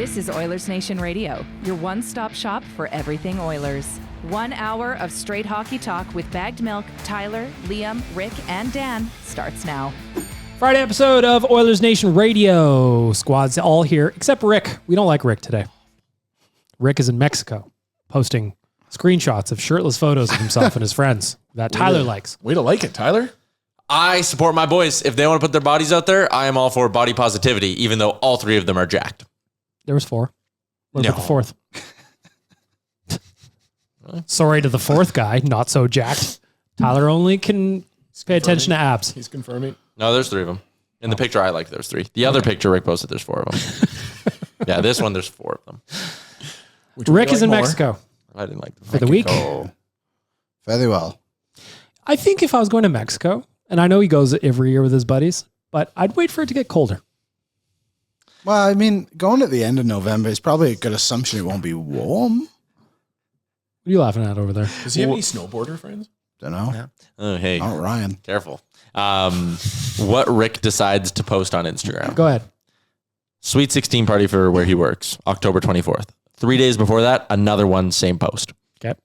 This is Oilersnation Radio, your one-stop shop for everything Oilers. 1 hour of straight hockey talk with Baggedmilk, Tyler, Liam, Rick, and Dan starts now. Friday episode of Oilersnation Radio. Squad's all here, except Rick. We don't like Rick today. Rick is in Mexico, posting screenshots of shirtless photos of himself and his friends that Tyler likes. Way to like it, Tyler. I support my boys. If they want to put their bodies out there, I am all for body positivity, even though all three of them are jacked. There was 4. What about No. the fourth? Sorry to the fourth guy, not so jacked. Tyler only can pay attention to abs. He's confirming. No, there's 3 of them. In the picture I like, there's 3. The other picture Rick posted, there's 4 of them. Yeah, this one, there's 4 of them. Rick is in Mexico I didn't like them. for the week. Oh, very well. I think if I was going to Mexico, and I know he goes every year with his buddies, but I'd wait for it to get colder. Well, I mean, going at the end of November is probably a good assumption it won't be warm. What are you laughing at over there? Does he have any snowboarder friends? Don't know. Oh, hey, Not Ryan. careful. What Rick decides to post on Instagram. Go ahead. Sweet 16 party for where he works, October 24th. 3 days before that, another one, same post. Okay.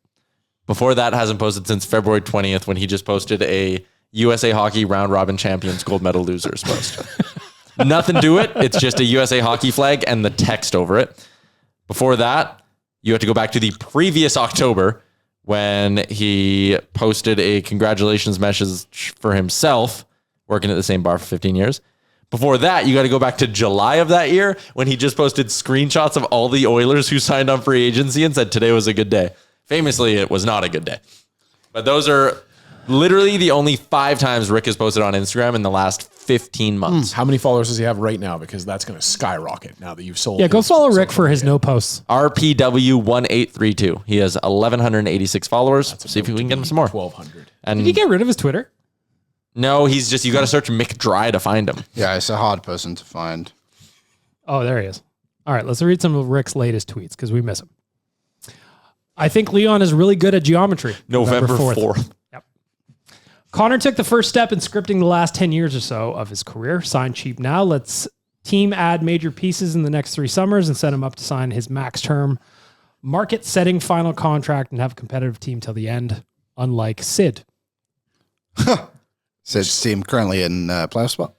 Before that, hasn't posted since February 20th when he just posted a USA Hockey Round Robin Champions Gold Medal Losers post. Nothing to it. It's just a USA Hockey flag and the text over it. Before that, you have to go back to the previous October when he posted a congratulations message for himself, working at the same bar for 15 years. Before that, you got to go back to July of that year when he just posted screenshots of all the Oilers who signed on free agency and said today was a good day. Famously, it was not a good day. But those are literally the only 5 times Rick has posted on Instagram in the last 15 months. How many followers does he have right now? Because that's going to skyrocket now that you've sold. Yeah, go his follow Rick social for his media. no posts. RPW1832. He has 1,186 followers. See if we can get him some more. 1,200. And Did he get rid of his Twitter? no, he's just, you got to search Mick Dry to find him. Yeah, it's a hard person to find. Oh, there he is. All right, let's read some of Rick's latest tweets because we miss him. I think Leon is really good at geometry. November 4th. Yep. Connor took the first step in scripting the last 10 years or so of his career. Sign cheap now. Let's team add major pieces in the next 3 summers and set him up to sign his max term market-setting final contract and have a competitive team till the end, unlike Sid. Sid's team currently in playoff spot.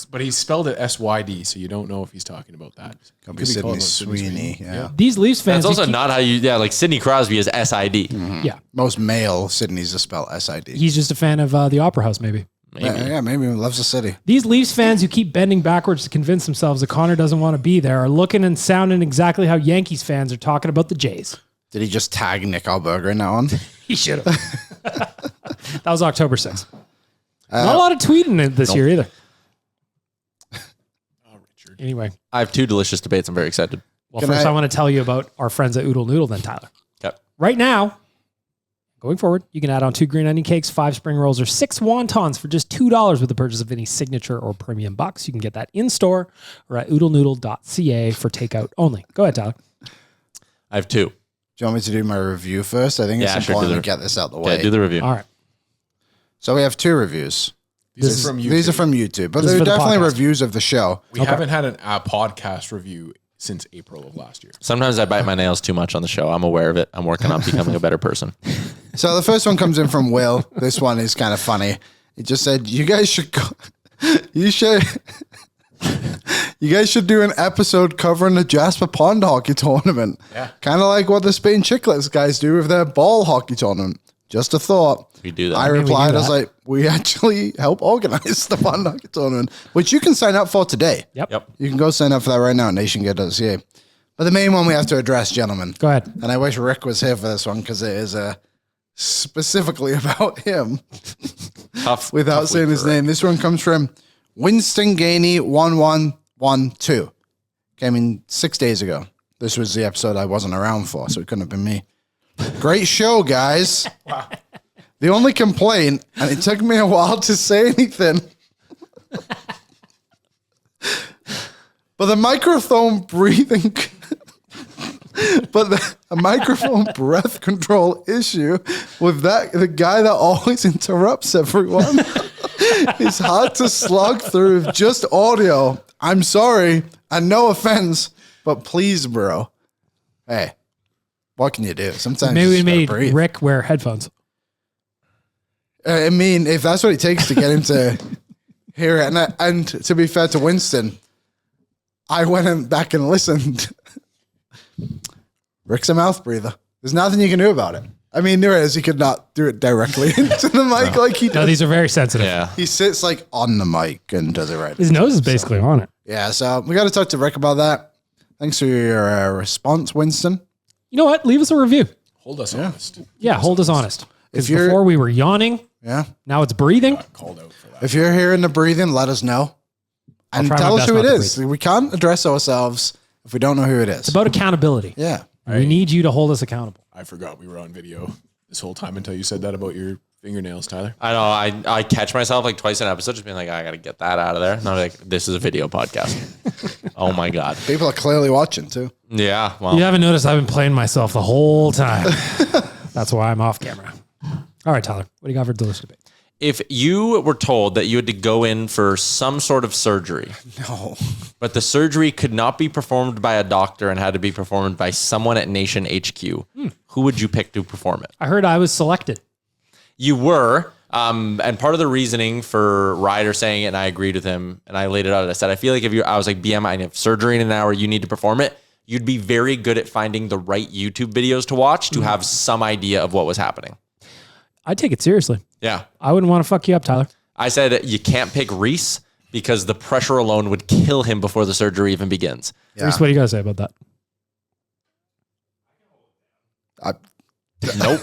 But he spelled it SYD, so you don't know if he's talking about that. Could be Could be Sidney called Sidney Sweeney. Yeah. These Leafs fans... That's also who keep- not how you, yeah, like Sidney Crosby is SID. Yeah, Most male Sydney's to spell SID. he's just a fan of the Opera House, maybe. Yeah, maybe he loves the city. These Leafs fans who keep bending backwards to convince themselves that Connor doesn't want to be there are looking and sounding exactly how Yankees fans are talking about the Jays. Did he just tag Nick Alberger in that one? He should have. That was October 6th. Not a lot of tweeting this year either. Anyway, I have 2 delicious debates. I'm very excited. well, Can first I- I want to tell you about our friends at Oodle Noodle then, Tyler. Okay. Right now, going forward, you can add on 2 green onion cakes, 5 spring rolls, or 6 wontons for just $2 with the purchase of any signature or premium bucks. You can get that in-store or at oodlenoodle.ca for takeout only. Go ahead, Tyler. I have 2. Do you want me to do my review first? I think it's Yeah, sure, important do to get this out the Okay, way. do the review. All right. So we have 2 reviews. These are from YouTube. These are from YouTube, but This is they're for the definitely podcast. reviews of the show. We haven't had a podcast review since April of last year. Sometimes I bite my nails too much on the show. I'm aware of it. I'm working on becoming a better person. So the first one comes in from Will. This one is kind of funny. He just said, "You guys should you guys should do an episode covering the Jasper Pond hockey tournament. Yeah. Kind of like what the Spain Chicklets guys do with their ball hockey tournament. Just a thought." We do that. I we replied, do I was that. like, "We actually help organize the Pond hockey tournament, which you can sign up for today. Yep. You can go sign up for that right now at nationgate.ca. But the main one we have to address, gentlemen. Go ahead. And I wish Rick was here for this one because it is specifically about him Tough. without tough saying week his for Rick. name. This one comes from Winston Gainey 1112. Came in 6 days ago. This was the episode I wasn't around for, so it couldn't have been me. Great show, guys. Wow. The only complaint, and it took me a while to say anything, but the microphone breathing, a microphone breath control issue with the guy that always interrupts everyone. It's hard to slog through with just audio. I'm sorry, and no offense, But please, bro. Hey, what can you do? Sometimes Maybe you we just gotta made breathe. Rick wear headphones. I mean, if that's what it takes to get him to hear it, and to be fair to Winston, I went back and listened. Rick's a mouth breather. There's nothing you can do about it. I mean, there is. He could not do it directly into the mic like he does. No, these are very sensitive. Yeah. He sits like on the mic and does it right. His nose is basically on it. Yeah, so we got to talk to Rick about that. Thanks for your response, Winston. You know what? Leave us a review. Hold us honest. Yeah, hold us honest. Because If you're- before we were yawning, Yeah. now it's breathing. Got called out for that. If you're hearing the breathing, let us know. And try my tell us best who not it to is. We can't address ourselves if we don't know who it is. It's about accountability. Yeah. We need you to hold us accountable. I forgot we were on video this whole time until you said that about your fingernails, Tyler. I know. I catch myself like twice an episode just being like, I got to get that out of there. And I'm like, this is a video podcast. Oh my God. People are clearly watching too. Yeah. Well, You haven't noticed I've been playing myself the whole time. That's why I'm off camera. All right, Tyler, what do you got for delicious debate? if you were told that you had to go in for some sort of surgery, No. but the surgery could not be performed by a doctor and had to be performed by someone at Nation HQ, who would you pick to perform it? I heard I was selected. You were. And part of the reasoning for Ryder saying it, and I agreed with him, and I laid it out. I said, I feel like I was like, BM, I have surgery in an hour, you need to perform it. You'd be very good at finding the right YouTube videos to watch to have some idea of what was happening. I take it seriously. Yeah. I wouldn't want to fuck you up, Tyler. I said, you can't pick Reese because the pressure alone would kill him before the surgery even begins. Yeah. Reese, what do you got to say about that? Nope.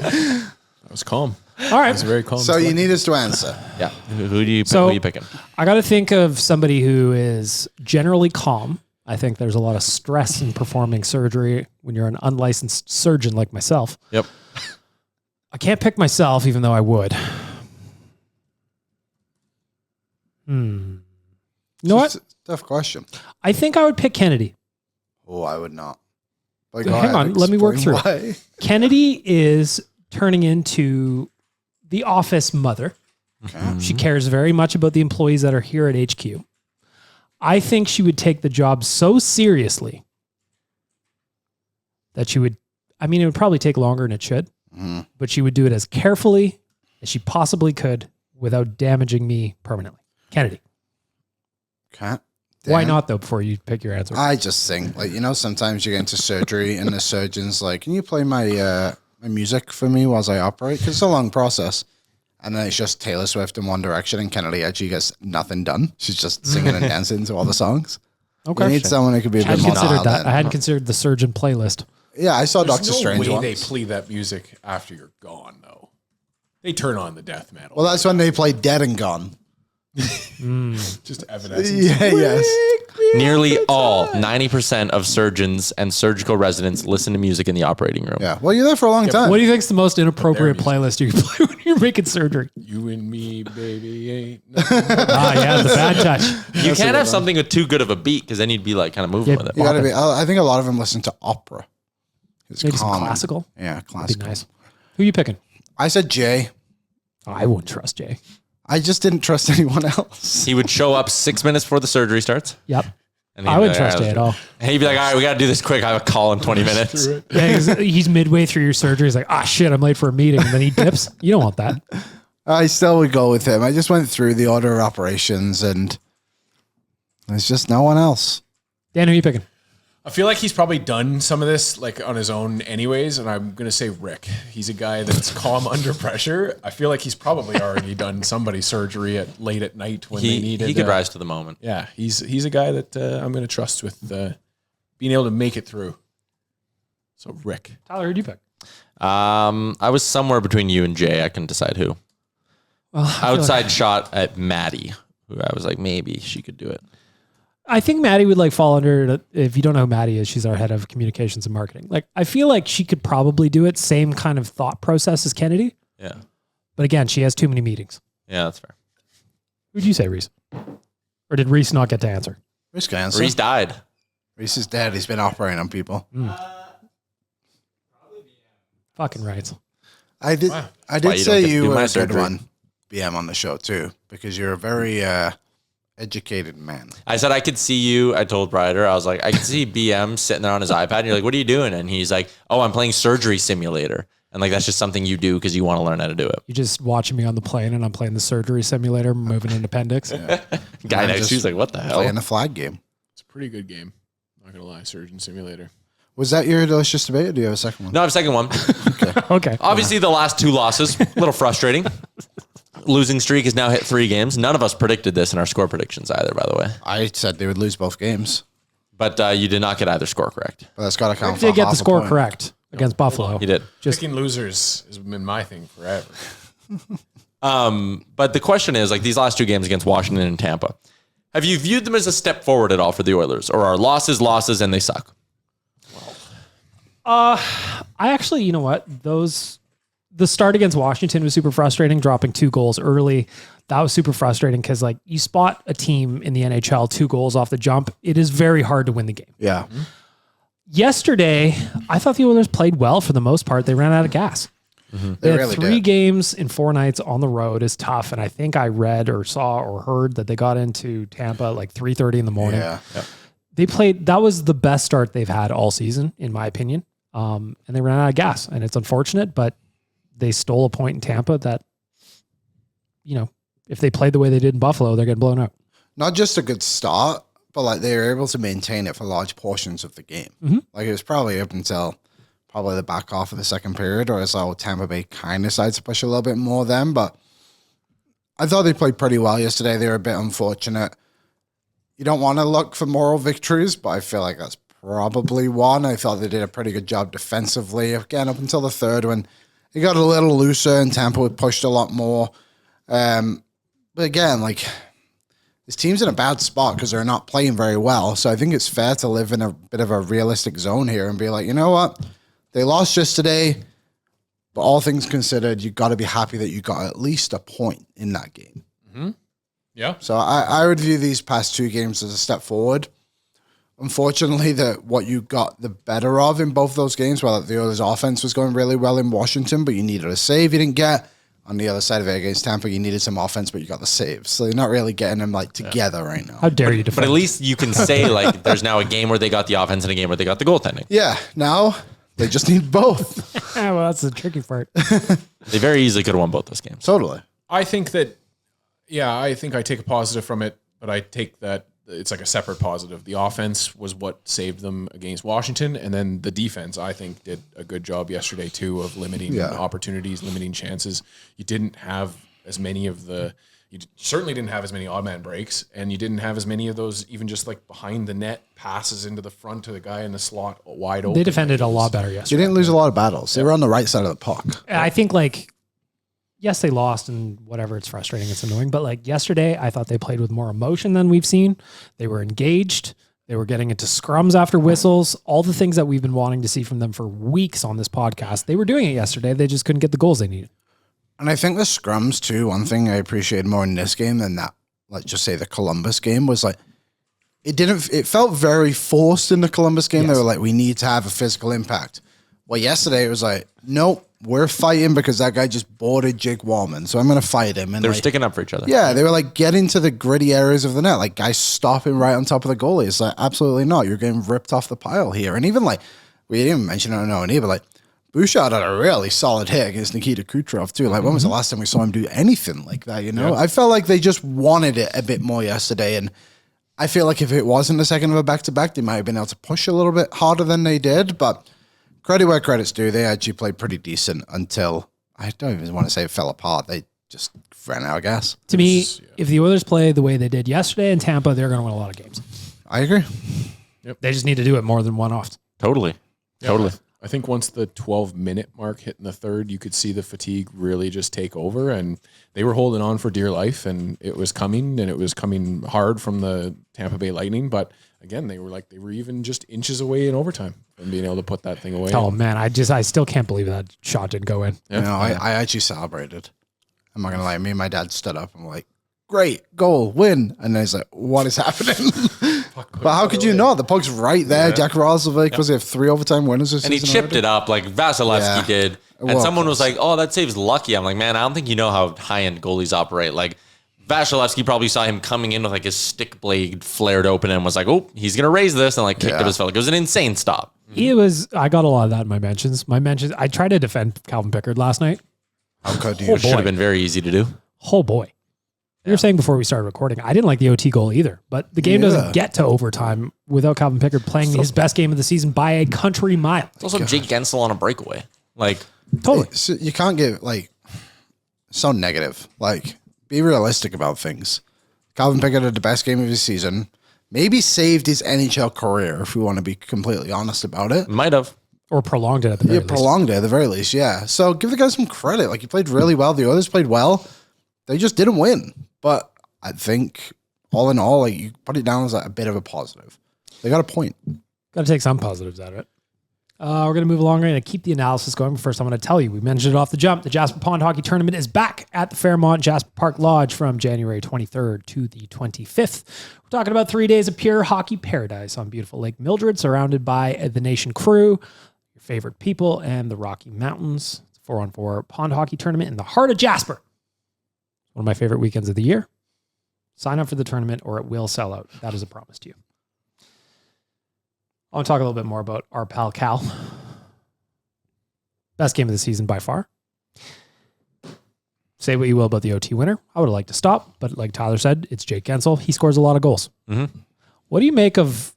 That was calm. All right. It's very calm. So you need us to answer. Yeah. Who do you pick? So- who are you picking? I got to think of somebody who is generally calm. I think there's a lot of stress in performing surgery when you're an unlicensed surgeon like myself. Yep. I can't pick myself, even though I would. You know what? It's a tough question. I think I would pick Kennedy. Oh, I would not. But Hang on, let me work explain through. why. Kennedy is turning into the office mother. She cares very much about the employees that are here at HQ. I think she would take the job so seriously that she would, I mean, it would probably take longer than it should, but she would do it as carefully as she possibly could without damaging me permanently. Kennedy. Okay. Why Dan? not, though, before you pick your answer? I just think, like, sometimes you get into surgery and the surgeon's like, can you play my my music for me whilst I operate? Because it's a long process. And then it's just Taylor Swift in one direction and Kennedy actually gets nothing done. She's just singing and dancing to all the songs. Okay. You need someone who could be a I hadn't bit more considered that. dialed I in. hadn't considered the surgeon playlist. Yeah, I saw There's Doctor no Strange way once. they play that music after you're gone, though. They turn on the death metal. Well, that's when they play Dead and Gone. Just evanescence. Yeah, yes. Nearly all, 90% of surgeons and surgical residents listen to music in the operating room. Yeah. Well, you're there for a long time. What do you think is the most inappropriate But their playlist you can play when you're making surgery? You and me, baby, ain't nothing. Yeah, the bad touch. You can't have something with too good of a beat because then you'd be like kind of moving Yeah. with it. You gotta be. I think a lot of them listen to opera. It's Maybe some calming. classical. Yeah, That'd be classical. nice. Who you picking? I said Jay. I wouldn't trust Jay. I just didn't trust anyone else. He would show up 6 minutes before the surgery starts. Yep. And he'd I be wouldn't like, trust "All right, Jay at let's all. do it." And he'd be like, all right, we got to do this quick. I have a call in 20 minutes. Yeah, he's midway through your surgery. He's like, shit, I'm late for a meeting. And then he dips. You don't want that. I still would go with him. I just went through the order of operations and there's just no one else. Dan, who you picking? I feel like he's probably done some of this like on his own anyways, and I'm going to say Rick. He's a guy that's calm under pressure. I feel like he's probably already done somebody's surgery at late at night when they needed. He could rise to the moment. Yeah, he's a guy that I'm going to trust with being able to make it through. So Rick. Tyler, who'd you pick? I was somewhere between you and Jay. I couldn't decide who. Well, Outside shot at Maddie, who I was like, maybe she could do it. I think Maddie would like fall under, if you don't know who Maddie is, she's our head of communications and marketing. Like, I feel like she could probably do it. Same kind of thought process as Kennedy. Yeah. But again, she has too many meetings. Yeah, that's fair. Who'd you say, Reese? Or did Reese not get to answer? Reese can answer. Reese died. Reese is dead. He's been operating on people. Fucking right. I did. I did why you say don't get to you do were my a good surgery. one, BM on the show too, because you're a very educated man. I said I could see you. I told Ryder, I was like, I could see BM sitting there on his iPad. And you're like, what are you doing? And he's like, oh, I'm playing Surgery Simulator. And like, that's just something you do because you want to learn how to do it. You're just watching me on the plane and I'm playing the Surgery Simulator, moving an appendix. Guy next to you's like, what the hell? Playing a flag game. It's a pretty good game. Not going to lie, Surgeon Simulator. Was that your delicious debate, or do you have a second one? No, I have a second one. Okay. Obviously, the last 2 losses, a little frustrating. Losing streak has now hit 3 games. None of us predicted this in our score predictions either, by the way. I said they would lose both games. But you did not get either score correct. But that's got to count I for did get half the a score point. correct against Buffalo. You did. Just Picking losers has been my thing forever. But the question is, like, these last 2 games against Washington and Tampa, have you viewed them as a step forward at all for the Oilers? Or are losses and they suck? I actually, you know what? The start against Washington was super frustrating, dropping 2 goals early. That was super frustrating because, like, you spot a team in the NHL 2 goals off the jump. It is very hard to win the game. Yeah. Yesterday, I thought the Oilers played well for the most part. They ran out of gas. They had really 3 did. games in 4 nights on the road is tough. And I think I read or saw or heard that they got into Tampa at like 3:30 in the morning. Yeah. They played, that was the best start they've had all season, in my opinion. And they ran out of gas. And it's unfortunate, but they stole a point in Tampa that, you know, if they played the way they did in Buffalo, they're getting blown out. Not just a good start, but like they were able to maintain it for large portions of the game. Like it was probably up until probably the back half of the second period, or as though Tampa Bay kind of decided to push a little bit more then. But I thought they played pretty well yesterday. They were a bit unfortunate. You don't want to look for moral victories, but I feel like that's probably one. I thought they did a pretty good job defensively, again, up until the third when it got a little looser and Tampa pushed a lot more. But again, like, this team's in a bad spot because they're not playing very well. So I think it's fair to live in a bit of a realistic zone here and be like, you know what? They lost yesterday, but all things considered, you got to be happy that you got at least a point in that game. Yeah. So I would view these past 2 games as a step forward. Unfortunately, what you got the better of in both those games, well, the Oilers' offense was going really well in Washington, but you needed a save you didn't get. On the other side of it against Tampa, you needed some offense, but you got the saves. So you're not really getting them like together right now. How dare you defend? But at least you can say, like, there's now a game where they got the offense and a game where they got the goaltending. Yeah, now they just need both. Well, that's the tricky part. They very easily could have won both those games. Totally. I think that, I think I take a positive from it, but I take that it's like a separate positive. The offense was what saved them against Washington, and then the defense, I think, did a good job yesterday too of limiting opportunities, limiting chances. You didn't have as many of you certainly didn't have as many odd man breaks, and you didn't have as many of those even just like behind the net passes into the front to the guy in the slot wide open. They defended a lot better You yesterday. didn't lose a lot of battles. They were on the right side of the puck. I think, like, yes, they lost and whatever. It's frustrating. It's annoying. But like yesterday, I thought they played with more emotion than we've seen. They were engaged. They were getting into scrums after whistles. All the things that we've been wanting to see from them for weeks on this podcast. They were doing it yesterday. They just couldn't get the goals they needed. And I think the scrums too, one thing I appreciated more in this game than that, let's just say the Columbus game, was like, it felt very forced in the Columbus game. Yes. They were like, we need to have a physical impact. Well, yesterday it was like, nope, we're fighting because that guy just boarded Jake Wallman, so I'm going to fight him. And They were like, sticking up for each other. yeah, they were like getting to the gritty areas of the net, like guys stopping right on top of the goalie. It's like, absolutely not. You're getting ripped off the pile here. And even like, we didn't even mention it, no, but like, Bouchard had a really solid hit against Nikita Kucherov too. Like, when was the last time we saw him do anything like that? You know, I felt like they just wanted it a bit more yesterday, and I feel like if it wasn't the second of a back-to-back, they might have been able to push a little bit harder than they did. But credit where credit's due, they actually played pretty decent until I don't even want to say it fell apart. They just ran out of gas. To me, if the Oilers play the way they did yesterday in Tampa, they're going to win a lot of games. I agree. They just need to do it more than one off. Totally. I think once the 12-minute mark hit in the third, you could see the fatigue really just take over, and they were holding on for dear life, and it was coming hard from the Tampa Bay Lightning. But again, they were even just inches away in overtime from being able to put that thing away. Oh man, I still can't believe that shot didn't go in. Yeah. You know, I actually celebrated. I'm not going to lie. Me and my dad stood up. I'm like, great, goal, win. And then he's like, what is happening? But how could you not? The puck's right there. Jack Roslovic, was it 3 overtime winners this And he season chipped already? it up like Vasilevsky did. And Well, someone was like, oh, that save's lucky. I'm like, man, I don't think you know how high-end goalies operate. Like, Vasilevsky probably saw him coming in with like his stick blade flared open and was like, oh, he's going to raise this, and like kicked at his fellow. It was an insane stop. I got a lot of that in my mentions. I tried to defend Calvin Pickard last night. How could you? It should have been very easy to do. Oh boy. You were saying before we started recording, I didn't like the OT goal either, but the game doesn't get to overtime without Calvin Pickard playing his best game of the season by a country mile. It's also Jake Gensel on a breakaway. Like, Totally. You can't get so negative. Like, be realistic about things. Calvin Pickard had the best game of his season. Maybe saved his NHL career, if we want to be completely honest about it. might have. Or prolonged it at the very least. Prolonged it at the very least, yeah. So give the guy some credit. Like, he played really well. The others played well. They just didn't win. But I think, all in all, you put it down as a bit of a positive. They got a point. Got to take some positives out of it. We're going to move along. We're going to keep the analysis going. But first, I'm going to tell you, we mentioned it off the jump. The Jasper Pond Hockey Tournament is back at the Fairmont Jasper Park Lodge from January 23rd to the 25th. We're talking about 3 days of pure hockey paradise on beautiful Lake Mildred, surrounded by the Nation crew, your favorite people, and the Rocky Mountains. It's a 4-on-4 pond hockey tournament in the heart of Jasper. One of my favorite weekends of the year. Sign up for the tournament or it will sell out. That is a promise to you. I want to talk a little bit more about our pal Cal. Best game of the season by far. Say what you will about the OT winner. I would have liked to stop, but like Tyler said, it's Jake Gensel. He scores a lot of goals. Mm-hmm. What do you make of,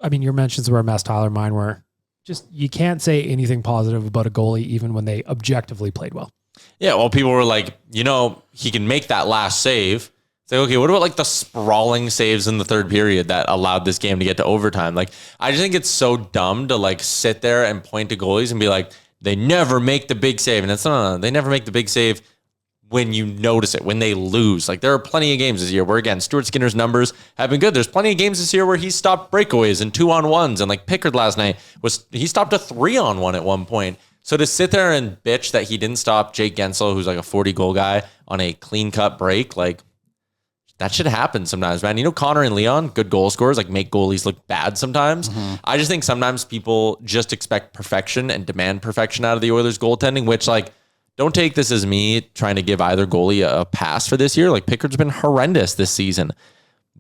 your mentions were a mess, Tyler. Mine were just, you can't say anything positive about a goalie even when they objectively played well. Yeah, well, people were like, he can make that last save. It's like, okay, what about the sprawling saves in the third period that allowed this game to get to overtime? Like, I just think it's so dumb to sit there and point to goalies and be like, they never make the big save. And it's no, they never make the big save when you notice it, when they lose. Like, there are plenty of games this year where, again, Stuart Skinner's numbers have been good. There's plenty of games this year where he stopped breakaways and 2-on-1s. And Pickard last night he stopped a 3-on-1 at one point. So to sit there and bitch that he didn't stop Jake Gensel, who's a 40-goal guy, on a clean-cut break, that should happen sometimes, man. Connor and Leon, good goal scorers, make goalies look bad sometimes. Mm-hmm. I just think sometimes people just expect perfection and demand perfection out of the Oilers goaltending, which, don't take this as me trying to give either goalie a pass for this year. Pickard's been horrendous this season.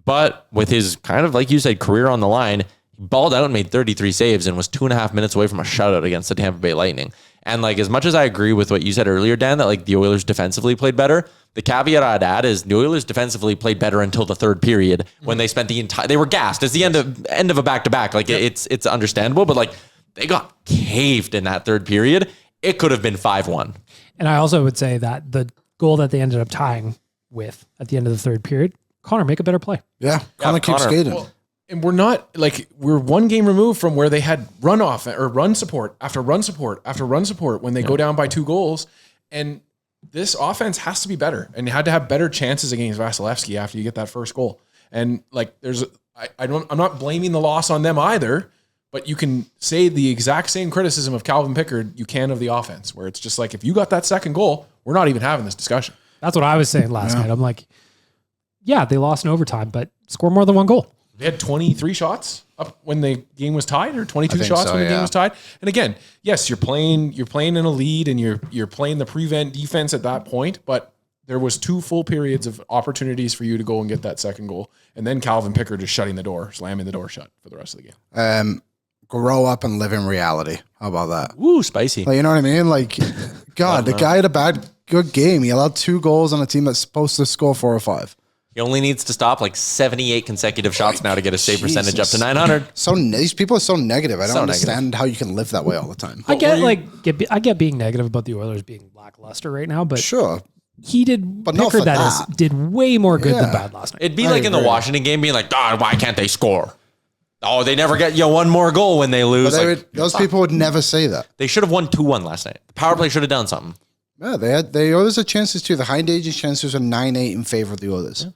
But with his kind of, like you said, career on the line, he balled out and made 33 saves and was 2.5 minutes away from a shutout against the Tampa Bay Lightning. And as much as I agree with what you said earlier, Dan, that the Oilers defensively played better, the caveat I'd add is the Oilers defensively played better until the third period when they spent they were gassed. It's the end of a back-to-back. It's understandable, but they got caved in that third period. It could have been 5-1. And I also would say that the goal that they ended up tying with at the end of the third period, Connor, make a better play. Yeah, Connor keeps skating. Well, and we're not we're one game removed from where they had run off or run support after run support after run support when they go down by 2 goals. And this offense has to be better, and you had to have better chances against Vasilevsky after you get that first goal. And I'm not blaming the loss on them either, but you can say the exact same criticism of Calvin Pickard you can of the offense, where it's just if you got that second goal, we're not even having this discussion. That's what I was saying last night. I'm they lost in overtime, but score more than 1 goal. They had 23 shots up when the game was tied, or 22 shots when the game was tied. And again, yes, you're playing in a lead, and you're playing the prevent defense at that point, but there was 2 full periods of opportunities for you to go and get that second goal. And then Calvin Pickard just slamming the door shut for the rest of the game. Grow up and live in reality. How about that? Woo, spicy. You know what I mean? God, the guy had a good game. He allowed 2 goals on a team that's supposed to score 4 or 5. He only needs to stop 78 consecutive shots now to get a save percentage up to 900. So these people are so negative. I don't understand how you can live that way all the time. I get being negative about the Oilers being lackluster right now, but sure. He did, but Pickard did way more good than bad last night. It'd be in the Washington game being why can't they score? Oh, they never get one more goal when they lose. Those people would never say that. They should have won 2-1 last night. The power play should have done something. Yeah, the Oilers had chances too. The high danger chances are 9-8 in favor of the Oilers. Yeah.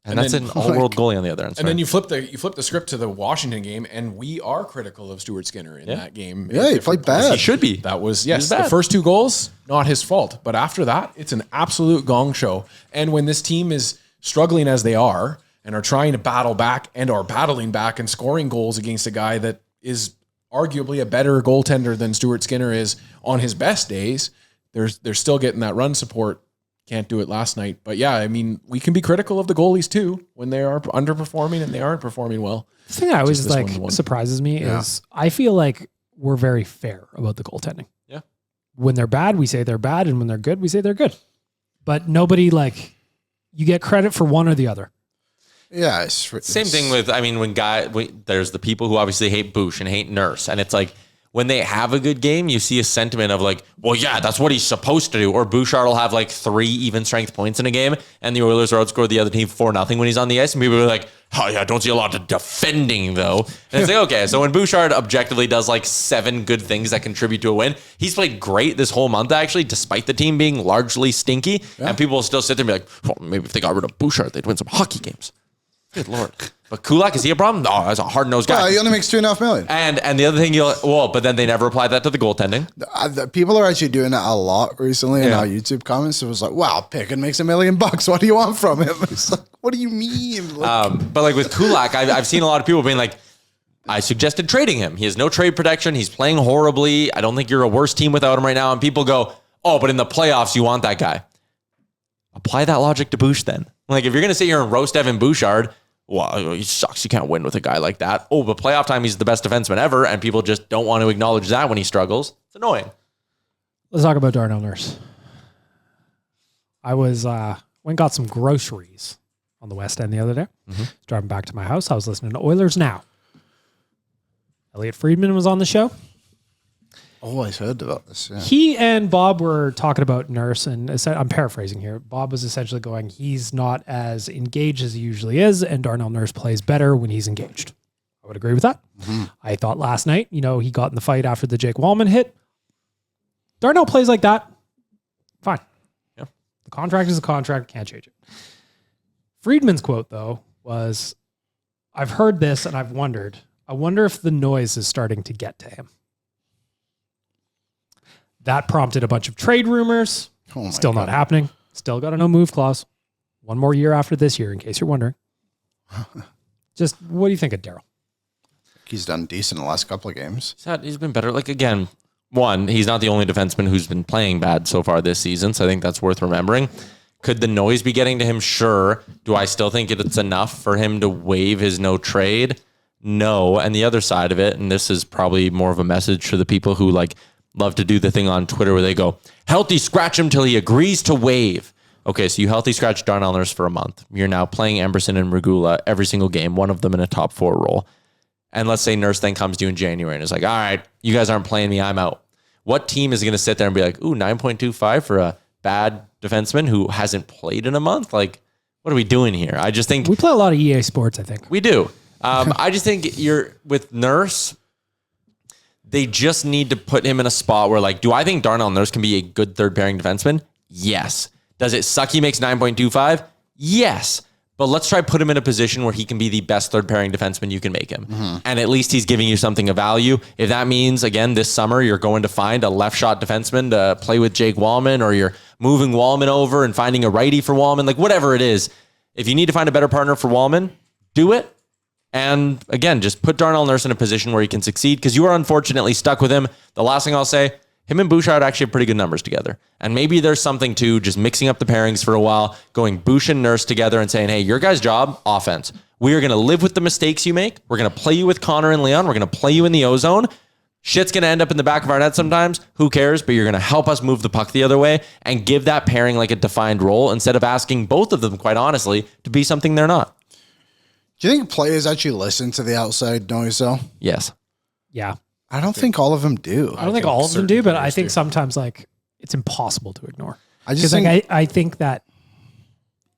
And that's an all-world goalie on the other end. And then you flip the script to the Washington game, and we are critical of Stuart Skinner in that game. Yeah, he played bad. He should be. That was the first 2 goals, not his fault. But after that, it's an absolute gong show. And when this team is struggling as they are and are trying to battle back and are battling back and scoring goals against a guy that is arguably a better goaltender than Stuart Skinner is on his best days, they're still getting that run support can't do it last night. But yeah, I mean, we can be critical of the goalies too when they are underperforming and they aren't performing well. The thing that always surprises me is I feel like we're very fair about the goaltending. Yeah. When they're bad, we say they're bad, and when they're good, we say they're good. But nobody you get credit for one or the other. Yeah. Same thing with, I mean, when there's the people who obviously hate Bush and hate Nurse, and it's like, when they have a good game, you see a sentiment of like, well, yeah, that's what he's supposed to do. Or Bouchard will have like 3 even strength points in a game, and the Oilers will outscore the other team 4-0 when he's on the ice. And people are like, oh yeah, don't see a lot of defending though. And it's like, okay, so when Bouchard objectively does like 7 good things that contribute to a win, he's played great this whole month actually, despite the team being largely stinky. Yeah. And people will still sit there and be like, well, maybe if they got rid of Bouchard, they'd win some hockey games. Good Lord. But Kulak, is he a problem? No, that's a hard-nosed guy. Well, he only makes $2.5 million. And the other thing, but then they never applied that to the goaltending. People are actually doing that a lot recently in our YouTube comments. It was like, wow, Pickard makes $1 million. What do you want from him? It's like, what do you mean? But like with Kulak, I've seen a lot of people being like, I suggested trading him. He has no trade protection. He's playing horribly. I don't think you're a worse team without him right now. And people go, oh, but in the playoffs, you want that guy. Apply that logic to Bush then. Like if you're going to sit here and roast Evan Bouchard, well, he sucks. You can't win with a guy like that. Oh, but playoff time, he's the best defenseman ever, and people just don't want to acknowledge that when he struggles. It's annoying. Let's talk about Darnell Nurse. I went and got some groceries on the West End the other day. Driving back to my house, I was listening to Oilers Now. Elliot Friedman was on the show. Oh, I heard about this. Yeah. He and Bob were talking about Nurse, and I'm paraphrasing here. Bob was essentially going, he's not as engaged as he usually is, and Darnell Nurse plays better when he's engaged. I would agree with that. Mm-hmm. I thought last night, he got in the fight after the Jake Wallman hit. Darnell plays like that. Fine. Yeah. The contract is a contract. Can't change it. Friedman's quote, though, was, I've heard this and I've wondered. I wonder if the noise is starting to get to him. That prompted a bunch of trade rumors. Still not happening. Still got a no move clause. 1 more year after this year, in case you're wondering. Just, what do you think of Daryl? He's done decent in the last couple of games. He's been better. Like, again, one, he's not the only defenseman who's been playing bad so far this season, so I think that's worth remembering. Could the noise be getting to him? Sure. Do I still think it's enough for him to waive his no trade? No. And the other side of it, and this is probably more of a message to the people who love to do the thing on Twitter where they go, healthy scratch him till he agrees to waive. Okay, so you healthy scratch Darnell Nurse for a month. You're now playing Emberson and Regula every single game, one of them in a top 4 role. And let's say Nurse then comes to you in January and is like, all right, you guys aren't playing me, I'm out. What team is going to sit there and be like, ooh, 9.25 for a bad defenseman who hasn't played in a month? Like, what are we doing here? I just think... We play a lot of EA Sports, I think. We do. I just think with Nurse... They just need to put him in a spot where, do I think Darnell Nurse can be a good third pairing defenseman? Yes. Does it suck he makes 9.25? Yes. But let's try put him in a position where he can be the best third pairing defenseman you can make him. Mm-hmm. And at least he's giving you something of value. If that means, again, this summer, you're going to find a left shot defenseman to play with Jake Wallman, or you're moving Wallman over and finding a righty for Wallman, whatever it is, if you need to find a better partner for Wallman, do it. And again, just put Darnell Nurse in a position where he can succeed, because you are unfortunately stuck with him. The last thing I'll say, him and Bouchard actually have pretty good numbers together. And maybe there's something to just mixing up the pairings for a while, going Bush and Nurse together and saying, hey, your guys' job, offense. We are going to live with the mistakes you make. We're going to play you with Connor and Leon. We're going to play you in the O-zone. Shit's going to end up in the back of our net sometimes. Who cares? But you're going to help us move the puck the other way and give that pairing a defined role, instead of asking both of them, quite honestly, to be something they're not. Do you think players actually listen to the outside noise, though? Yes. Yeah. I don't think all of them do. I don't think all of them do, but I think sometimes it's impossible to ignore. I just think I think that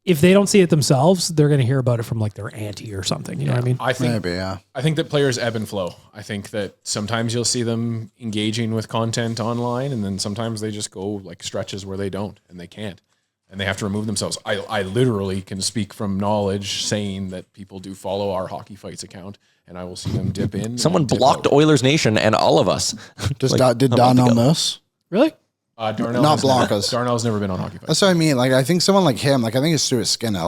if they don't see it themselves, they're going to hear about it from their auntie or something. You know what I mean? I think maybe, yeah. I think that players ebb and flow. I think that sometimes you'll see them engaging with content online, and then sometimes they just go stretches where they don't, and they can't. And they have to remove themselves. I literally can speak from knowledge, saying that people do follow our Hockey Fights account, and I will see them dip in. Someone blocked Oilers Nation and all of us. Did Darnell Nurse? Really? Darnell not block us. Darnell's never been on Hockey Fights. That's what I mean. I think someone like him, I think it's Stuart Skinner,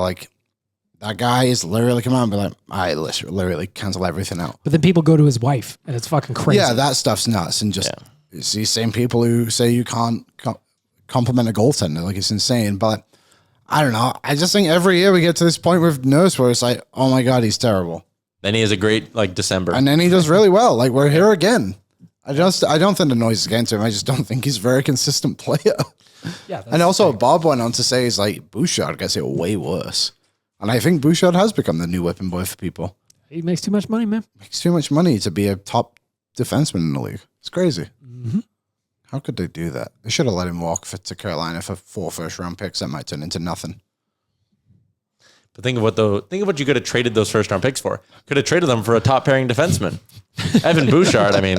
that guy is literally come out and be like, I literally cancel everything out. But then people go to his wife, and it's fucking crazy. Yeah, that stuff's nuts. And just it's these same people who say you can't compliment a goaltender. Like, it's insane. But I don't know. I just think every year we get to this point with Nurse where it's like, oh my God, he's terrible. Then he has a great December. And then he does really well. Like, we're here again. I don't think the noise is against him. I just don't think he's a very consistent player. Yeah. And also Bob went on to say, he's like, Bouchard gets it way worse. And I think Bouchard has become the new whipping boy for people. He makes too much money, man. Makes too much money to be a top defenseman in the league. It's crazy. Mm-hmm. How could they do that? They should have let him walk to Carolina for 4 first-round picks. That might turn into nothing. But think of what you could have traded those first round picks for. Could have traded them for a top pairing defenseman. Evan Bouchard. I mean,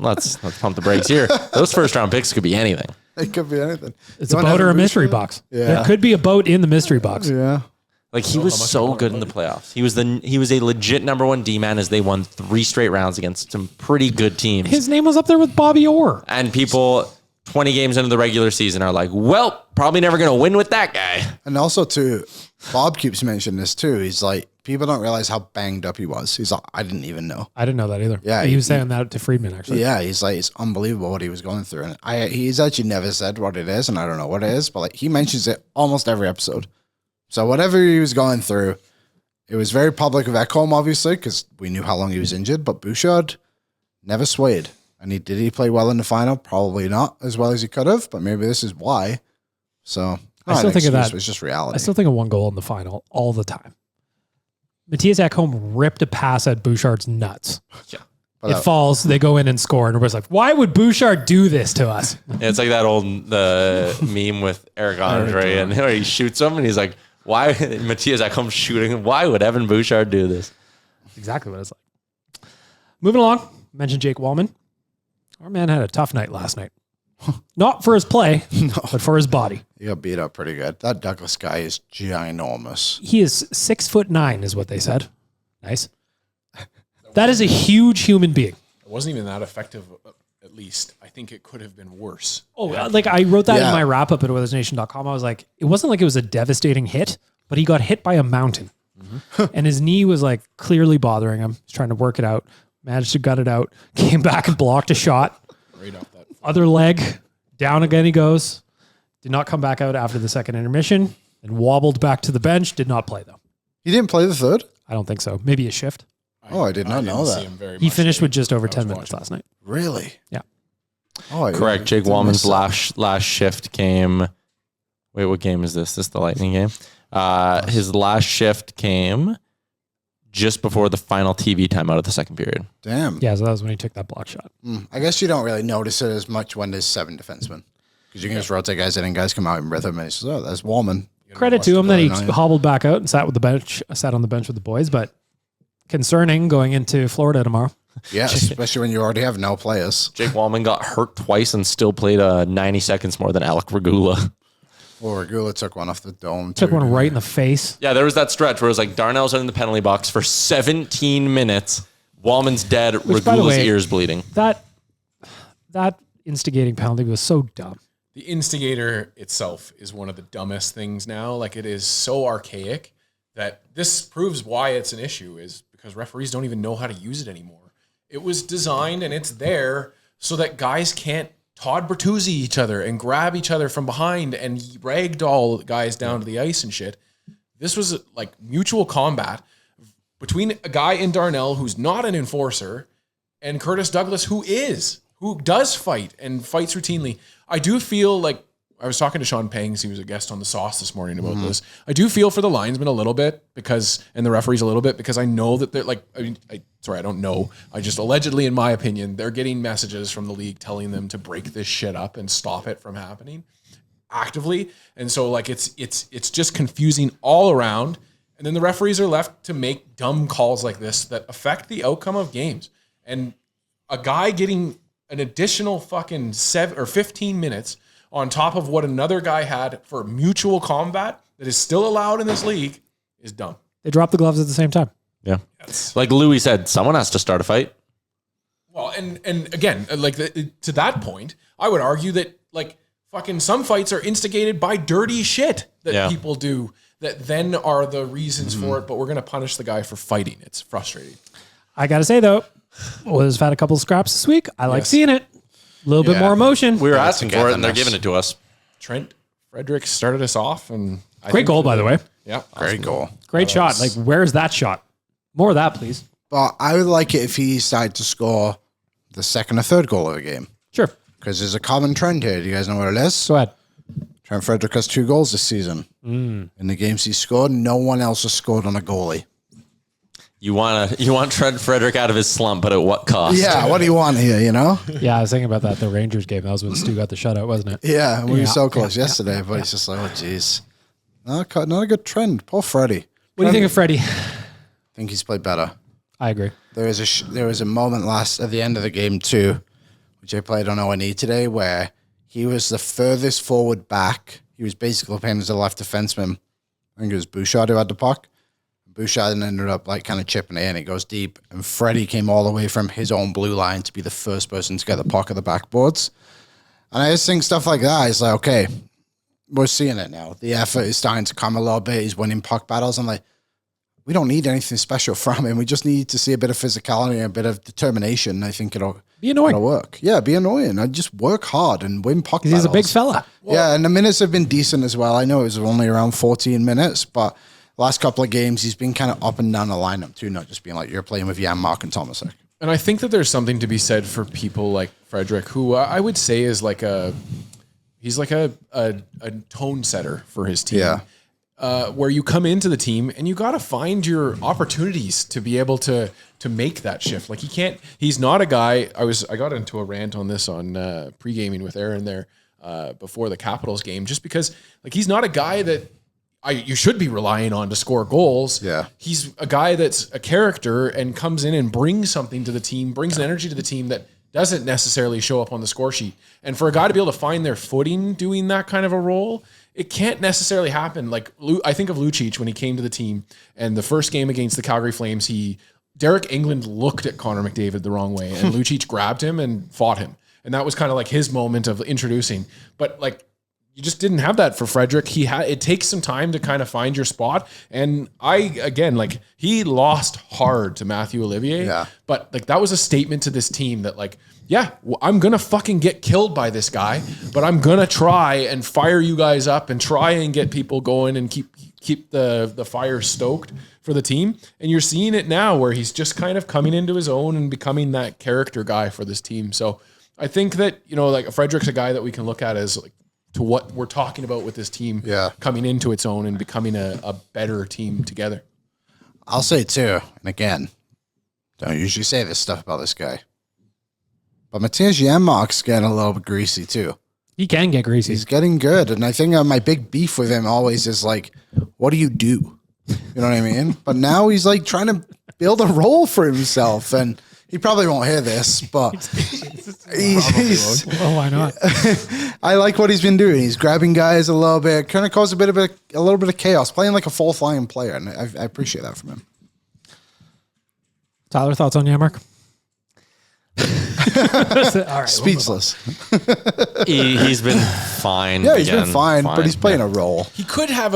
let's pump the brakes here. Those first round picks could be anything. It could be anything. It's a boat or a mystery box. Yeah. There could be a boat in the mystery box. Yeah. Like, he was so good in the playoffs. He was a legit number 1 D-man as they won 3 straight rounds against some pretty good teams. His name was up there with Bobby Orr. And people 20 games into the regular season are like, well, probably never going to win with that guy. And also, too, Bob keeps mentioning this, too. He's like, people don't realize how banged up he was. He's like, I didn't even know. I didn't know that either. Yeah, he was saying that to Friedman, actually. Yeah, he's like, it's unbelievable what he was going through. And he's actually never said what it is, and I don't know what it is, but like, he mentions it almost every episode. So whatever he was going through, it was very public with Ekholm, obviously, because we knew how long he was injured, but Bouchard never swayed. And did he play well in the final? Probably not as well as he could have, but maybe this is why. So I still think of that. It's just reality. I still think of one goal in the final all the time. Matthias Ekholm ripped a pass at Bouchard's nuts. Yeah. It falls, they go in and score, and everybody's like, why would Bouchard do this to us? Yeah, it's like that old meme with Eric Andre, and where he shoots him, and he's like, why, Matthias Ekholm shooting him? Why would Evan Bouchard do this? That's exactly what it's like. Moving along, mentioned Jake Wallman. Our man had a tough night last night. Not for his play, but for his body. He got beat up pretty good. That Douglas guy is ginormous. He is 6'9", is what they said. Nice. That is a huge human being. It wasn't even that effective, at least. I think it could have been worse. Oh, like I wrote that in my wrap-up at Oilersnation.com. I was like, it wasn't like it was a devastating hit, but he got hit by a mountain. Mm-hmm. And his knee was like clearly bothering him. He's trying to work it out. Managed to gut it out. Came back and blocked a shot. Right off that. Other leg. Down again he goes. Did not come back out after the second intermission. And wobbled back to the bench. Did not play, though. He didn't play the third? I don't think so. Maybe a shift. I did not know that. He finished with just over 10 minutes last night. Really? Yeah. Oh, Correct. Jake Wallman's last shift came. Wait, what game is this? This is the Lightning game. His last shift came just before the final TV timeout of the second period. Damn. Yeah, so that was when he took that block shot. I guess you don't really notice it as much when there's 7 defensemen. Because you can just rotate guys in and guys come out in rhythm and he says, oh, that's Wallman. Credit to him that he hobbled back out and sat on the bench with the boys, but concerning going into Florida tomorrow. Yeah, especially when you already have no players. Jake Wallman got hurt twice and still played 90 seconds more than Alec Regula. Well, Regula took one off the dome. Took one right in the face. Yeah, there was that stretch where it was like Darnell's in the penalty box for 17 minutes. Wallman's dead. Which, by the Regula's way, ears bleeding. That instigating penalty was so dumb. The instigator itself is one of the dumbest things now. Like, it is so archaic that this proves why it's an issue, is because referees don't even know how to use it anymore. It was designed and it's there so that guys can't Todd Bertuzzi each other and grab each other from behind and ragdoll guys down to the ice and shit. This was like mutual combat between a guy in Darnell who's not an enforcer and Curtis Douglas who does fight and fights routinely. I do feel like, I was talking to Sean Pangs, he was a guest on The Sauce this morning about this. I do feel for the linesmen a little bit and the referees a little bit, because I know that they're like, I don't know. I just allegedly, in my opinion, they're getting messages from the league telling them to break this shit up and stop it from happening actively. And so like, it's just confusing all around. And then the referees are left to make dumb calls like this that affect the outcome of games. And a guy getting an additional fucking 7 or 15 minutes on top of what another guy had for mutual combat that is still allowed in this league is dumb. They dropped the gloves at the same time. Yeah. Like Louis said, someone has to start a fight. Well, and again, like to that point, I would argue that like fucking some fights are instigated by dirty shit that people do that then are the reasons for it, but we're going to punish the guy for fighting. It's frustrating. I got to say though, Oilers have had a couple of scraps this week. I like seeing it. A little bit more emotion. We were asking for it, and they're giving it to us. Trent Frederic started us off, and Great goal, by the way. Yeah, Great goal. Great shot. Like, where's that shot? More of that, please. But I would like it if he decided to score the second or third goal of the game. Sure. Because there's a common trend here. Do you guys know what it is? Go ahead. Trent Frederic has 2 goals this season. In the games he scored, no one else has scored on a goalie. You want Trent Frederic out of his slump, but at what cost? Yeah, what do you want here, you know? Yeah, I was thinking about that, the Rangers game. That was when Stu got the shutout, wasn't it? Yeah, we were so close yeah, yesterday, but he's just like, oh, jeez. Not a good trend. Poor Freddie. What do you think of Freddie? I think he's played better. I agree. There was a moment at the end of the game too, which I played on O&E today, where he was the furthest forward back. He was basically playing as a left defenseman. I think it was Bouchard who had the puck. Bouchard ended up like kind of chipping it in. It goes deep, and Freddie came all the way from his own blue line to be the first person to get the puck at the backboards. And I just think stuff like that is like, okay, we're seeing it now. The effort is starting to come a little bit. He's winning puck battles. I'm like, we don't need anything special from him. We just need to see a bit of physicality and a bit of determination. I think it'll work. Yeah, be annoying. I just work hard and win puck battles. He's a big fella. Yeah, and the minutes have been decent as well. I know it was only around 14 minutes, but last couple of games he's been kind of up and down the lineup too, not just being like you're playing with Jan, Mark, and Tomasek. And I think that there's something to be said for people like Frederic, who I would say is like he's like a tone setter for his team. Yeah. Where you come into the team and you got to find your opportunities to be able to make that shift. Like he's not a guy. I got into a rant on this on pre-gaming with Aaron there before the Capitals game, just because like he's not a guy that you should be relying on to score goals. Yeah. He's a guy that's a character and comes in and brings something to the team, brings an energy to the team that doesn't necessarily show up on the score sheet. And for a guy to be able to find their footing doing that kind of a role, it can't necessarily happen. Like I think of Lucic when he came to the team, and the first game against the Calgary Flames, Derek England looked at Connor McDavid the wrong way, and Lucic grabbed him and fought him. And that was kind of like his moment of introducing. But like, you just didn't have that for Frederic. It takes some time to kind of find your spot. And he lost hard to Matthew Olivier. Yeah. But like, that was a statement to this team that like, yeah, I'm going to fucking get killed by this guy, but I'm going to try and fire you guys up and try and get people going and keep the fire stoked for the team. And you're seeing it now where he's just kind of coming into his own and becoming that character guy for this team. So I think that, like Frederic's a guy that we can look at as like, to what we're talking about with this team coming into its own and becoming a better team together. I'll say too, and again, don't usually say this stuff about this guy, but Matthias Janmark's getting a little bit greasy too. He can get greasy. He's getting good, and I think my big beef with him always is like, what do you do? You know what I mean? But now he's like trying to build a role for himself, and he probably won't hear this, but he's well, why not? I like what he's been doing. He's grabbing guys a little bit, kind of caused a little bit of chaos, playing like a fourth line player, and I appreciate that from him. Tyler, thoughts on Janmark? All right, Speechless. He's been fine. Yeah, he's been fine, but he's playing a role. He could have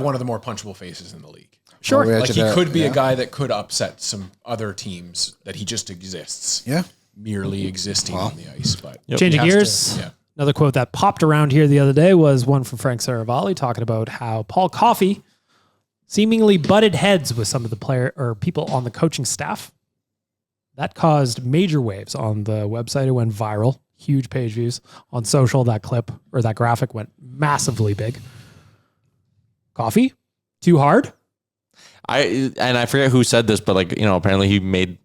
one of the more punchable faces in the league. Sure. Like he could be a guy that could upset some other teams that he just exists. Yeah. Merely existing on the ice. But Changing gears. Another quote that popped around here the other day was one from Frank Saravalli talking about how Paul Coffey seemingly butted heads with some of the people on the coaching staff. That caused major waves on the website. It went viral, huge page views on social. That clip or that graphic went massively big. Coffey, too hard. I forget who said this, but apparently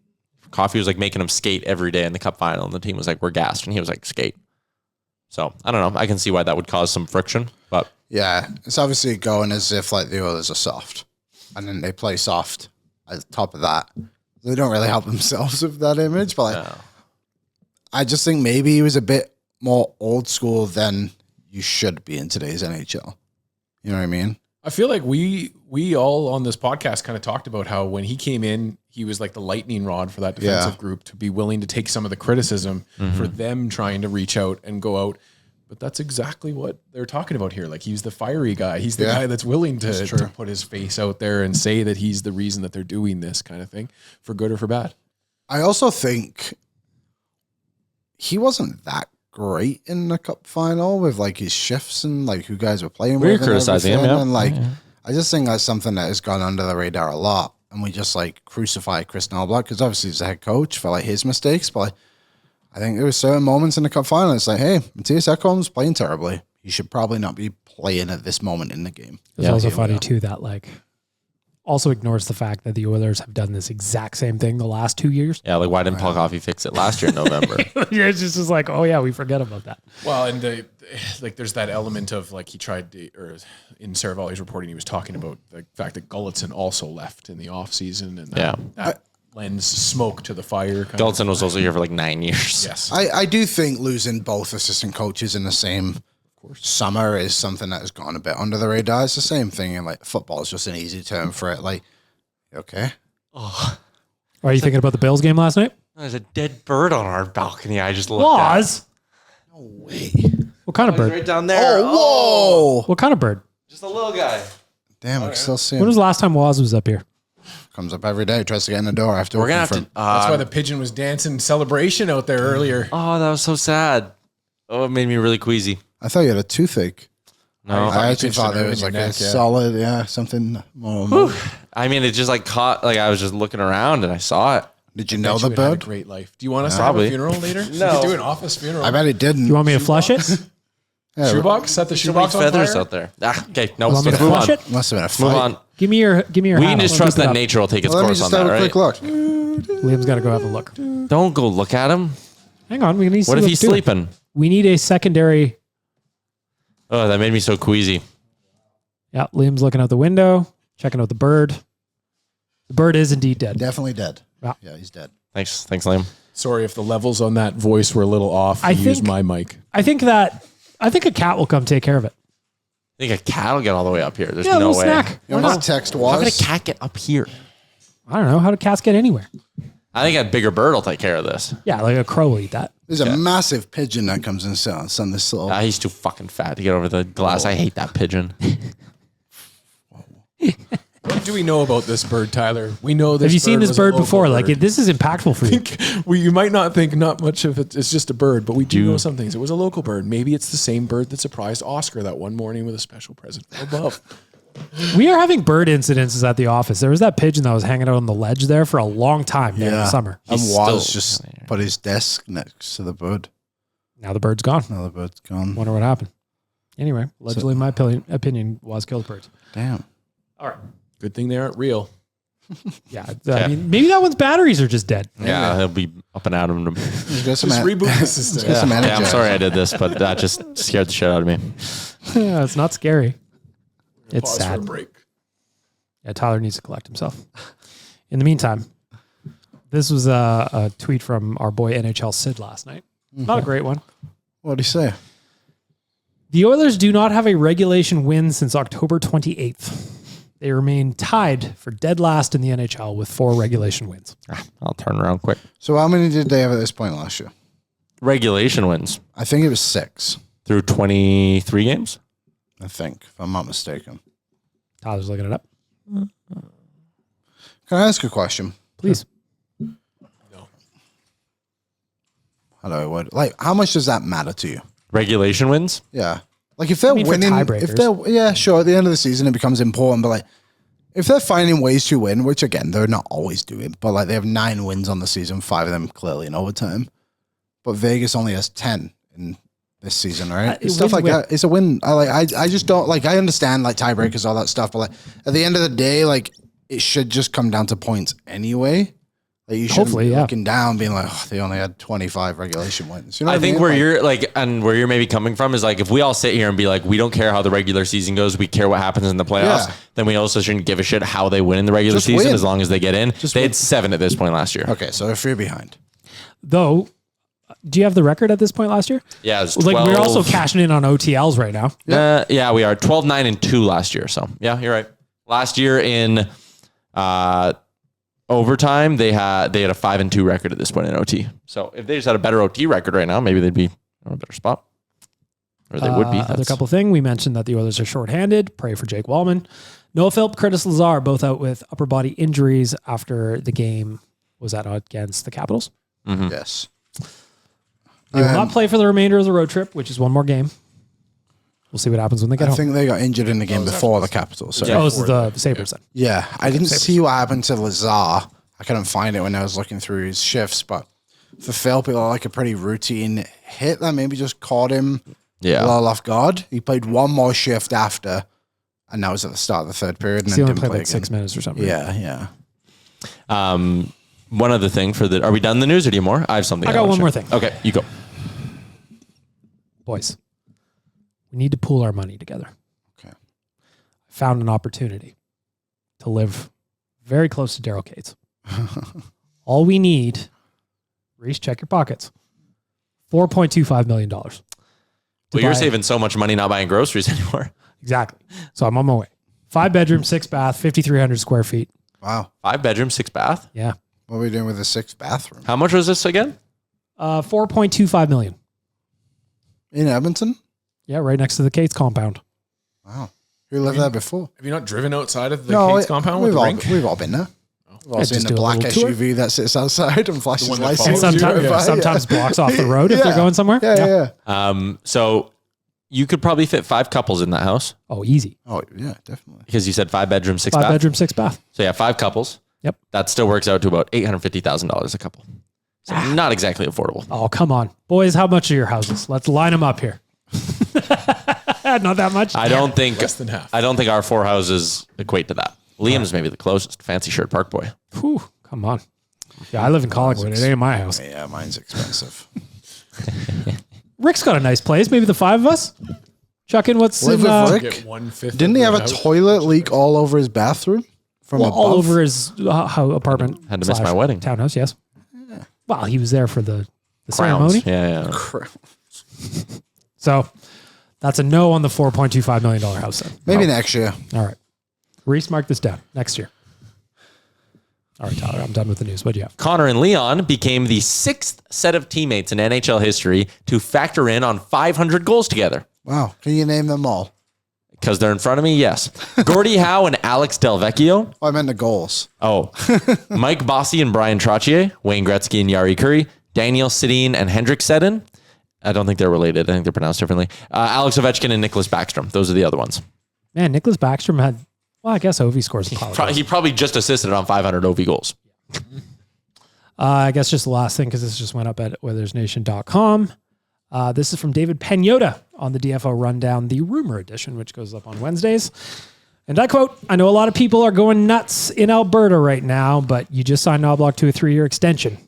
Coffey was like making him skate every day in the cup final, and the team was like, we're gassed, and he was like, skate. So I don't know. I can see why that would cause some friction, but yeah, it's obviously going as if like the Oilers are soft, and then they play soft at the top of that. They don't really help themselves with that image, but I just think maybe he was a bit more old school than you should be in today's NHL. You know what I mean? I feel like we all on this podcast kind of talked about how when he came in, he was like the lightning rod for that defensive group to be willing to take some of the criticism for them trying to reach out and go out. But that's exactly what they're talking about here. Like he's the fiery guy. He's the guy that's willing to put his face out there and say that he's the reason that they're doing this kind of thing, for good or for bad. I also think he wasn't that great in the cup final with like his shifts and like who guys were playing We were with. and criticizing him, everything. yeah. And like, I just think that's something that has gone under the radar a lot. And we just like crucify Chris Knoblauch because obviously he's the head coach for like his mistakes. But like, I think there were certain moments in the cup final. It's like, hey, Matthias Ekholm's playing terribly. He should probably not be playing at this moment in the game. It's also funny too that like also ignores the fact that the Oilers have done this exact same thing the last 2 years. Yeah, like why didn't Paul Coffey fix it last year in November? It's just like, oh yeah, we forget about that. Well, and like there's that element of like he tried to, or in Saravalli's reporting, he was talking about the fact that Gulletson also left in the offseason and that lends smoke to the fire. Gulletson was also here for like 9 years. Yes. I do think losing both assistant coaches in the same summer is something that has gone a bit under the radar. It's the same thing in like football is just an easy term for it. Like, okay. Are you thinking about the Bills game last night? There's a dead bird on our balcony. I just looked Laws. No way. What kind of at. bird? Right down there. Oh, whoa. What kind of bird? Just a little guy. Damn, I can still see When him. was the last time Waz was up here? Comes up every day, tries to get in the door after We're gonna have to. That's why the pigeon was dancing celebration out there earlier. Oh, that was so sad. Oh, it made me really queasy. I thought you had a toothache. No, I actually pinched a thought there nerve was in like your a neck, yeah. solid, something more. I mean, it just like caught. Like I was just looking around and I saw it. Did you know Bet the you it had a bird? great life. Do you want us Probably. to have a funeral later? We No. could do an office funeral. I bet it didn't. You want me to flush it? Yeah, shoebox? Set the Too many shoebox on feathers fire? out there. Okay, no, Want me let's to move flush on. it? must have been a fight. Move on. Give me your We hat. can just I'll trust keep it that up. nature will take its Well, let me course just on have that, a right? quick look. Liam's got to go have a look. Don't go look at him. Hang on, we need to see What if what's he's doing. sleeping? We need a secondary. Oh, that made me so queasy. Yeah, Liam's looking out the window, checking out the bird. The bird is indeed dead. Definitely dead. Yeah. Yeah, he's dead. Thanks, Liam. Sorry if the levels on that voice were a little off. I I use think- my mic. I think a cat will come take care of it. I think a cat will get all the way up here. There's Yeah, a no little way. snack. You know what his text How could a was? cat get up here? I don't know. How do cats get anywhere? I think a bigger bird will take care of this. Yeah, like a crow will eat that. There's a massive pigeon that comes and sits on this little. He's too fucking fat to get over the glass. I hate that pigeon. What do we know about this bird, Tyler? We know this. Have you seen this was a bird local before? bird. Like, this is impactful for you. You might not think not much of it. It's just a bird, but we do know some things. It was a local bird. Maybe it's the same bird that surprised Oscar that one morning with a special present from above. We are having bird incidences at the office. There was that pigeon that was hanging out on the ledge there for a long time during the summer. And He's was still- just put his desk next to the bird. Now the bird's gone. Now the bird's gone. Wonder what happened. Anyway, allegedly, my opinion was killed birds. Damn. All right. Good thing they aren't real. Yeah. I mean, maybe that one's batteries are just dead. Yeah, he'll be up and out of him. He's got some Just reboot the system. Get some Yeah, I'm energy. sorry I did this, but that just scared the shit out of me. Yeah, it's not scary. It's Pause for a sad. break. Yeah, Tyler needs to collect himself. In the meantime, this was a tweet from our boy NHL Sid last night. Not a great one. What did he say? The Oilers do not have a regulation win since October 28th. They remain tied for dead last in the NHL with 4 regulation wins. I'll turn around quick. So how many did they have at this point last year? Regulation wins I think it was 6. through 23 games. I think, if I'm not mistaken. Tyler's looking it up. Can I ask a question? Please. How do I word it? Like, how much does that matter to you? Regulation wins? Yeah. Like, if they're mean, for winning, tiebreakers. if they're, yeah, sure, at the end of the season, it becomes important, but like, if they're finding ways to win, which again, they're not always doing, but like, they have 9 wins on the season, 5 of them clearly in overtime. But Vegas only has 10 in this season, right? Stuff like win. that. It's a win. I just don't, like, I understand like tiebreakers, all that stuff, but like, at the end of the day, like, it should just come down to points anyway. Like, you shouldn't Hopefully, be yeah. looking down, being like, oh, they only had 25 regulation wins. You know what I think mean? where Like, you're like, and where you're maybe coming from is like, if we all sit here and be like, we don't care how the regular season goes, we care what happens in the playoffs, Yeah. then we also shouldn't give a shit how they win in the regular Just season win. as long as they get in. Just They win. had 7 at this point last year. Okay, so if you're behind. Though, do you have the record at this point last year? Yeah, it was Like, 12. we're also cashing in on OTLs right now. Yeah, we are 12-9-2 last year. So yeah, you're right. Last year in overtime, they had a 5-2 record at this point in OT. So if they just had a better OT record right now, maybe they'd be in a better spot. Or they would be. Other couple thing, we mentioned that the Oilers are shorthanded. Pray for Jake Wallman. Noah Philp, Curtis Lazar, both out with upper body injuries after the game. Was that against the Capitals? Yes. They will not play for the remainder of the road trip, which is one more game. We'll see what happens when they get home. I think they got injured in the game before the Capitals. So. Oh, this is the Sabres then. Yeah, I didn't see what happened to Lazar. I couldn't find it when I was looking through his shifts, but for Phil, it looked like a pretty routine hit that maybe just caught him a little off guard. He played one more shift after, and that was at the start of the third period. And he only played like 6 minutes or something. Yeah. One other thing are we done the news or do you more? I have something. I got one more thing. Okay, you go. Boys, we need to pool our money together. Okay. I found an opportunity to live very close to Daryl Cates. All we need, Reese, check your pockets, $4.25 million. Well, you're saving so much money not buying groceries anymore. Exactly. So I'm on my way. 5 bedroom, 6 bath, 5,300 square feet. Wow. 5 bedroom, 6 bath? Yeah. What are we doing with the 6th bathroom? How much was this again? $4.25 million. In Edmonton? Yeah, right next to the Cates compound. Wow. Who lived there before? Have you not driven outside of the Cates compound with the rink? We've all been there. We've all seen just the do a black little tour. SUV that sits outside and flashes one that lights. follows And you. sometimes blocks off the road if they're going somewhere. Yeah. So you could probably fit 5 couples in that house Oh, easy. Oh, yeah, definitely. because you said 5 bedroom, 6 5 bath. bedroom, 6 bath. So yeah, 5 couples. Yep. That still works out to about $850,000 a couple. So not exactly affordable. Oh, come on. Boys, how much are your houses? Let's line them up here. Not that much. I don't think Less than half. I don't think our 4 houses equate to that. Liam's maybe the closest. Fancy Shirt Park boy. Whew, come on. Yeah, I live in Collingwood. It ain't my house. Yeah, mine's expensive. Rick's got a nice place. Maybe the 5 of us. Chuck in what's Live in, with Rick? Get 1/5 Didn't he of have the a house. toilet leak all over his bathroom? From above? all over his apartment. Had to miss my wedding. Townhouse, yes. Well, he was there for the Crowns. ceremony. Yeah. So that's a no on the $4.25 million house then. Maybe next year. All right. Reese, mark this down. Next year. All right, Tyler, I'm done with the news. What do you have? Connor and Leon became the 6th set of teammates in NHL history to factor in on 500 goals together. Wow. Can you name them all? Because they're in front of me, yes. Gordie Howe and Alex Del Vecchio. Oh, I meant the goals. Oh. Mike Bossy and Brian Trottier. Wayne Gretzky and Yari Curry. Daniel Sedin and Hendrik Sedin. I don't think they're related. I think they're pronounced differently. Alex Ovechkin and Nicholas Backstrom. Those are the other ones. Man, Nicholas Backstrom had, well, I guess Ovi scores a pile. He probably just assisted on 500 OV goals. I guess just the last thing, because this just went up at Oilersnation.com. This is from David Penyota on the DFO Rundown, the rumor edition, which goes up on Wednesdays. And I quote, I know a lot of people are going nuts in Alberta right now, but you just signed Knobloch to a 3-year extension.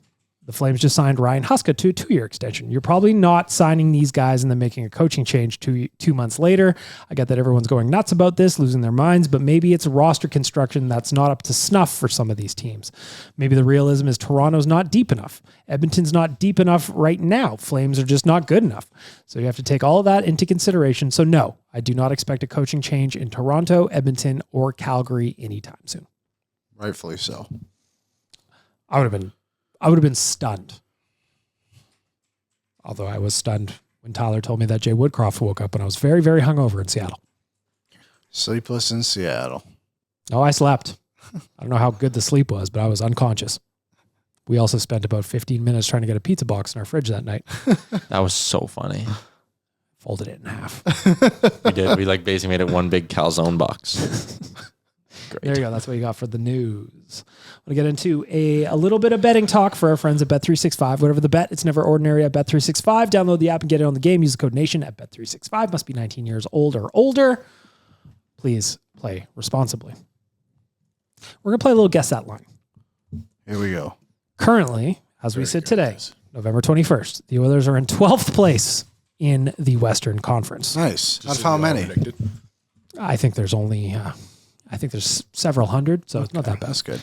The Flames just signed Ryan Huska to a 2-year extension. You're probably not signing these guys and then making a coaching change 2 months later. I get that everyone's going nuts about this, losing their minds, but maybe it's a roster construction that's not up to snuff for some of these teams. Maybe the realism is Toronto's not deep enough. Edmonton's not deep enough right now. Flames are just not good enough. So you have to take all of that into consideration. So no, I do not expect a coaching change in Toronto, Edmonton, or Calgary anytime soon. Rightfully so. I would have been stunned. Although I was stunned when Tyler told me that Jay Woodcroft woke up when I was very, very hungover in Seattle. Sleepless in Seattle. Oh, I slept. I don't know how good the sleep was, but I was unconscious. We also spent about 15 minutes trying to get a pizza box in our fridge that night. That was so funny. Folded it in half. We did. We basically made it one big calzone box. Great. There you go. That's what you got for the news. I'm going to get into a little bit of betting talk for our friends at Bet365. Whatever the bet, it's never ordinary at Bet365. Download the app and get it on the game. Use the code NATION at Bet365. Must be 19 years old or older. Please play responsibly. We're going to play a little Guess That Line. Here we go. Currently, as we sit today, November 21st, the Oilers are in 12th place in the Western Conference. Nice. Out of how many? I think there's only... there's several hundred, so it's not that bad. That's good.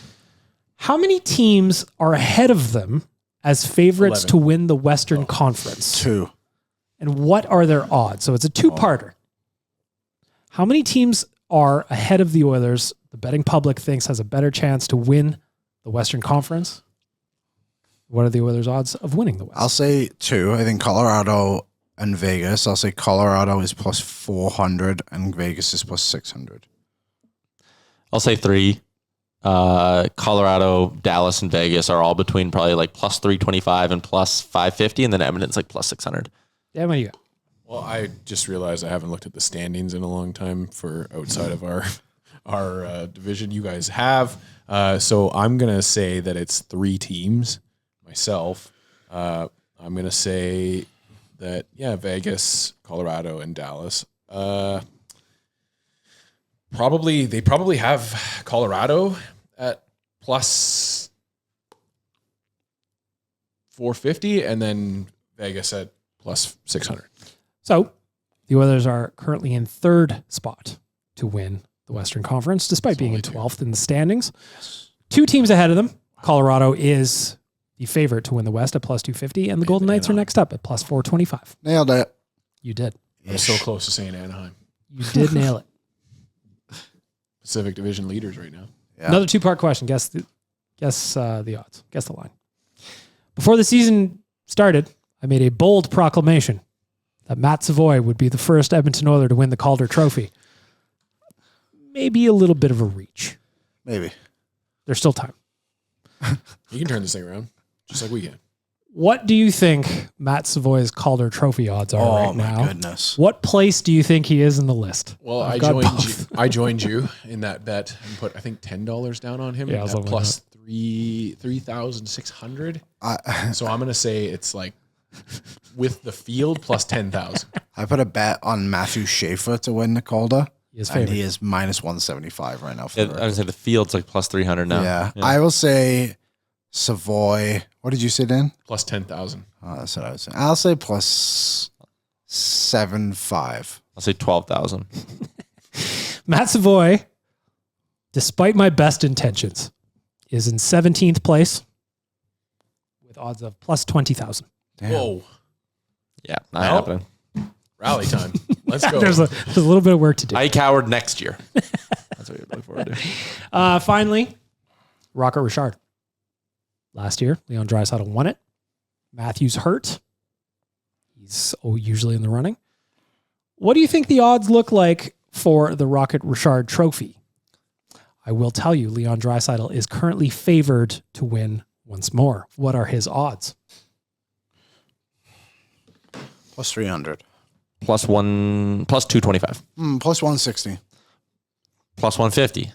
How many teams are ahead of them as favorites 11. to win the Western Conference? 2. And what are their odds? So it's a two-parter. How many teams are ahead of the Oilers, the betting public thinks has a better chance to win the Western Conference? What are the Oilers' odds of winning the West? I'll say 2. I think Colorado and Vegas. I'll say Colorado is plus 400 and Vegas is plus 600. I'll say 3. Colorado, Dallas, and Vegas are all between probably like plus 325 and plus 550, and then Edmonton's like plus 600. Yeah, what do you got? Well, I just realized I haven't looked at the standings in a long time for outside of our division. You guys have. So I'm going to say that it's 3 teams myself. I'm going to say that, Vegas, Colorado, and Dallas. They probably have Colorado at plus 450 and then Vegas at plus 600. So the Oilers are currently in 3rd spot to win the Western Conference, despite being in 12th in the standings. 2 teams ahead of them. Colorado is the favorite to win the West at plus 250, and the Golden Knights are next up at plus 425. Nailed it. You did. I'm so close to saying Anaheim. You did nail it. Pacific Division leaders right now. Yeah. Another 2-part question. Guess the odds. Guess the line. Before the season started, I made a bold proclamation that Matt Savoy would be the first Edmonton Oiler to win the Calder Trophy. Maybe a little bit of a reach. Maybe. There's still time. You can turn this thing around, just like we can. What do you think Matt Savoy's Calder Trophy odds are right now? Oh, my goodness. What place do you think he is in the list? Well, I've got both. I joined you in that bet and put, I think, $10 down on him. Yeah, I was at looking plus 3,600. So I'm going to say it's like with the field plus 10,000. I put a bet on Matthew Schaefer to win the Calder. He is And favored. he is minus 175 right now. For I the would say the field's like plus 300 now. Yeah. I will say Savoy. What did you say, Dan? Plus 10,000. Oh, that's what I was saying. I'll say plus 7.5. I'll say 12,000. Matt Savoy, despite my best intentions, is in 17th place with odds of plus 20,000. Whoa. Yeah, not Well, happening. Rally time. Let's go. There's a little bit of work to do. I coward next year. That's what you're looking forward to. Finally, Rocket Richard. Last year, Leon Draisaitl won it. Matthews hurt. He's usually in the running. What do you think the odds look like for the Rocket Richard Trophy? I will tell you, Leon Draisaitl is currently favored to win once more. What are his odds? Plus 300. Plus 225. Plus 160. Plus 150. What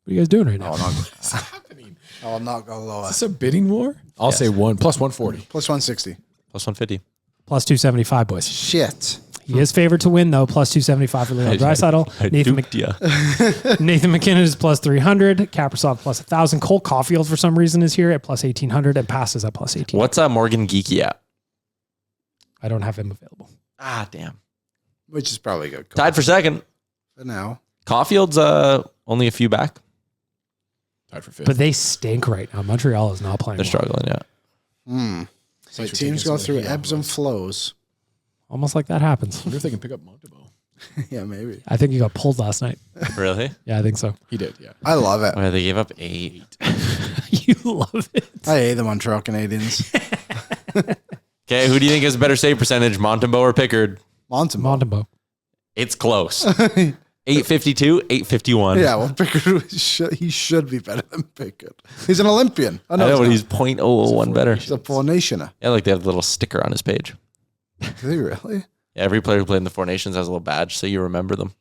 are you guys doing right now? What's happening? I'll not go lower. Is this a bidding war? I'll say plus 140. Plus 160. Plus 150. Plus 275, boys. Shit. He is favored to win, though. Plus 275 for Leon Draisaitl. Nathan McKinnon is plus 300. Kaprizov plus 1,000. Cole Caulfield, for some reason, is here at plus 1,800 and passes at plus 18. What's Morgan Geekie at? I don't have him available. Ah, damn. Which is probably good. Tied for second. For now. Caulfield's only a few back. Tied for 5th. But they stink right now. Montreal is not playing They're well. struggling, yeah. So for teams taking go some through of the heat ebbs off and us. flows. Almost like that happens. I wonder if they can pick up Montebo. Yeah, maybe. I think he got pulled last night. Really? Yeah, I think so. He did, yeah. I love it. Oh, they gave up 8. You love it. I hate the Montreal Canadiens. Okay, who do you think has a better save percentage, Montembeau or Pickard? Montembeau. It's close. 852, 851. Yeah, well, Pickard, he should be better than Pickard. He's an Olympian. I know, but he's 0.001 better. He's a Four Nationer. Yeah, like they have the little sticker on his page. Is he really? Yeah, every player who played in the Four Nations has a little badge, so you remember them.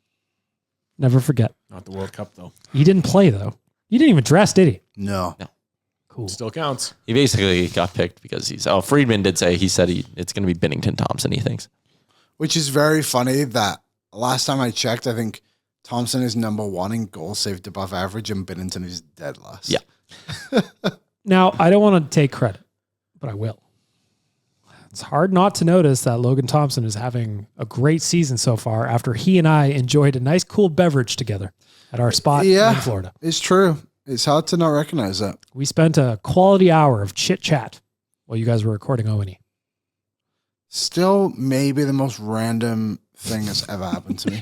Never forget. Not the World Cup, though. He didn't play, though. He didn't even dress, did he? No. Cool. Still counts. He basically got picked because Friedman did say, it's going to be Binnington Thompson, he thinks. Which is very funny that last time I checked, I think Thompson is number 1 in goals saved above average and Binnington is dead last. Yeah. Now, I don't want to take credit, but I will. It's hard not to notice that Logan Thompson is having a great season so far after he and I enjoyed a nice cool beverage together at our spot in Florida. It's true. It's hard to not recognize that. We spent a quality hour of chit chat while you guys were recording O&E. Still, maybe the most random thing that's ever happened to me.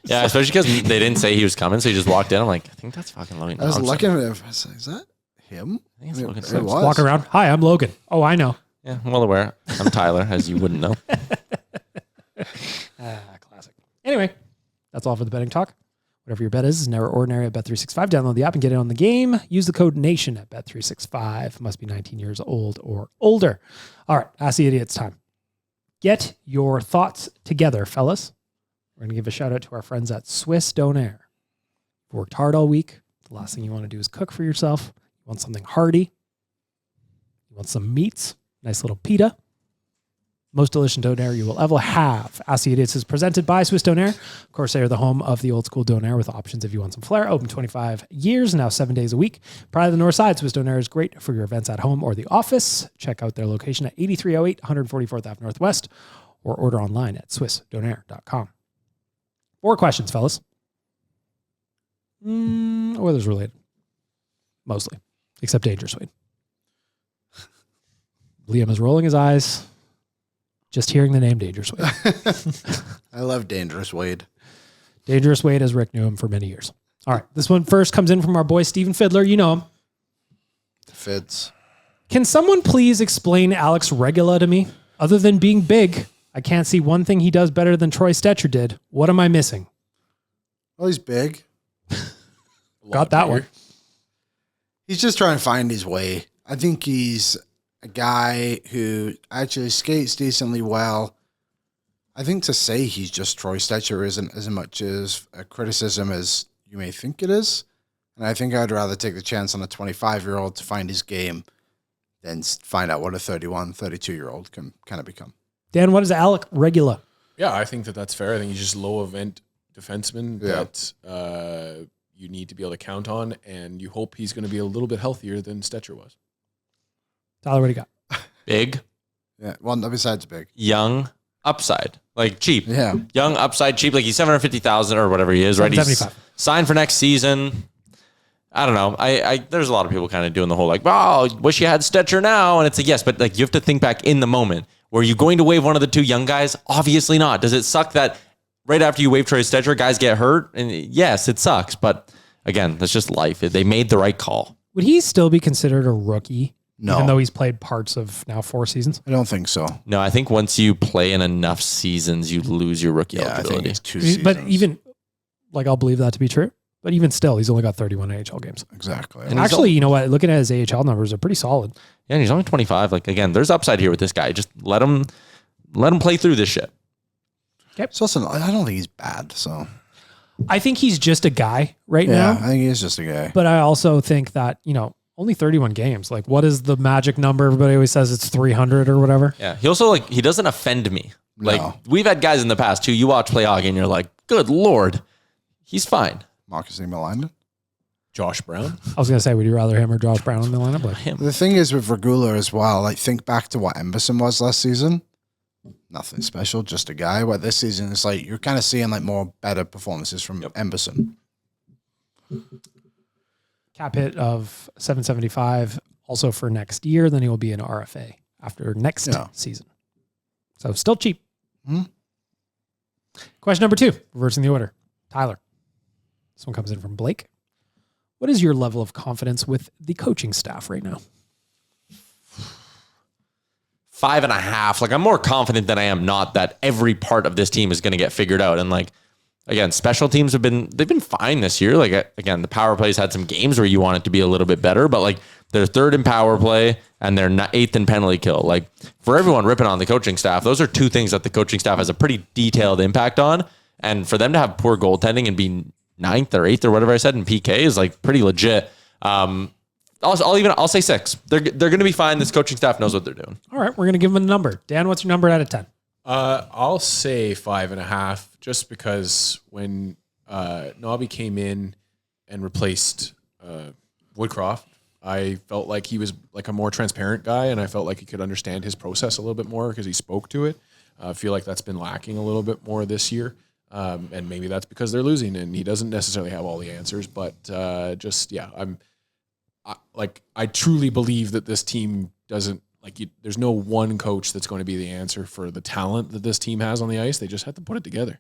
Yeah, especially because they didn't say he was coming, so he just walked in. I'm like, I think that's fucking Logan I was Thompson. looking at him. I was like, is that him? I think it's Logan It Thompson. was. Walk around. Hi, I'm Logan. Oh, I know. Yeah, I'm well aware. I'm Tyler, as you wouldn't know. Classic. Anyway, that's all for the betting talk. Want Whatever your bet is never ordinary at Bet365. Download the app and get in on the game. Use the code NATION at Bet365. Must be 19 years old or older. All right, Ask the Idiots time. Get your thoughts together, fellas. We're going to give a shout out to our friends at Swiss Donair. Worked hard all week. The last thing you want to do is cook for yourself. You want something hearty. You want some meats. Nice little pita. Most delicious donair you will ever have. Ask the Idiots is presented by Swiss Donair. Of course, they are the home of the old school donair with options if you want some flair. Open 25 years, now 7 days a week. Pride of the North Side, Swiss Donair is great for your events at home or the office. Check out their location at 8308 144th Ave Northwest or order online at swissdonair.com. 4 questions, fellas. Oilers related. Mostly. Except Dangerous Wade. Liam is rolling his eyes. Just hearing the name Dangerous Wade. I love Dangerous Wade. Dangerous Wade, as Rick knew him for many years. All right. This one first comes in from our boy, Steven Fiddler. You know him. Fits. Can someone please explain Alex Regula to me? Other than being big, I can't see one thing he does better than Troy Stetcher did. What am I missing? Well, he's big. Got that one. He's just trying to find his way. I think he's a guy who actually skates decently well. I think to say he's just Troy Stetcher isn't as much as a criticism as you may think it is. And I think I'd rather take the chance on a 25-year-old to find his game than find out what a 31, 32-year-old can kind of become. Dan, what is Alec Regula? Yeah, I think that's fair. I think he's just low event defenseman that you need to be able to count on, and you hope he's going to be a little bit healthier than Stetcher was. Tyler, what do you got? Big. Yeah, well, besides big. Young. Upside. Like cheap. Yeah. Young, upside, cheap. Like he's 750,000 or whatever he is, right? He's 775. signed for next season. I don't know. I there's a lot of people kind of doing the whole like, wow, wish you had Stetcher now. And it's like, yes, but like you have to think back in the moment. Were you going to waive one of the 2 young guys? Obviously not. Does it suck that right after you waive Troy Stetcher, guys get hurt? And yes, it sucks. But again, that's just life. They made the right call. Would he still be considered a rookie? No. Even though he's played parts of now 4 seasons? I don't think so. No, I think once you play in enough seasons, you lose your rookie I think eligibility. it's 2 seasons. But even, like, I'll believe that to be true. But even still, he's only got 31 AHL games. Exactly. And Actually, you know what? Looking at his AHL numbers, are pretty solid. Yeah, and he's only 25. Like again, there's upside here with this guy. Just let him play through this shit. So listen, I don't think he's bad. So I think he's just a guy right yeah, now. I think he is just a guy. But I also think that, only 31 games. Like, what is the magic number? Everybody always says it's 300 or whatever. Yeah, he also he doesn't offend me. Like we've had guys in the past too. You watch play hockey and you're like, good Lord, he's fine. Marcus Emelian. Josh Brown. I was going to say, would you rather him or Josh Brown in the lineup? Like him. The thing is with Regula as well, like think back to what Emberson was last season. Nothing special, just a guy. What this season is like, you're kind of seeing like more better performances from Emberson. Cap hit of 775 also for next year. Then he will be an RFA after next season. So still cheap. Mm-hmm. Question number 2, reversing the order. Tyler. This one comes in from Blake. What is your level of confidence with the coaching staff right now? 5.5. Like I'm more confident than I am not that every part of this team is going to get figured out. And like, again, special teams they've been fine this year. Like again, the power plays had some games where you want it to be a little bit better, but like they're 3rd in power play and they're 8th in penalty kill. Like for everyone ripping on the coaching staff, those are 2 things that the coaching staff has a pretty detailed impact on. And for them to have poor goaltending and be 9th or 8th or whatever I said in PK is like pretty legit. I'll say 6. They're going to be fine. This coaching staff knows what they're doing. All right, we're going to give them a number. Dan, what's your number out of 10? I'll say 5.5, just because when Nobby came in and replaced Woodcroft, I felt like he was like a more transparent guy, and I felt like he could understand his process a little bit more because he spoke to it. I feel like that's been lacking a little bit more this year, and maybe that's because they're losing, and he doesn't necessarily have all the answers. But I truly believe that this team doesn't. There's no one coach that's going to be the answer for the talent that this team has on the ice. They just have to put it together.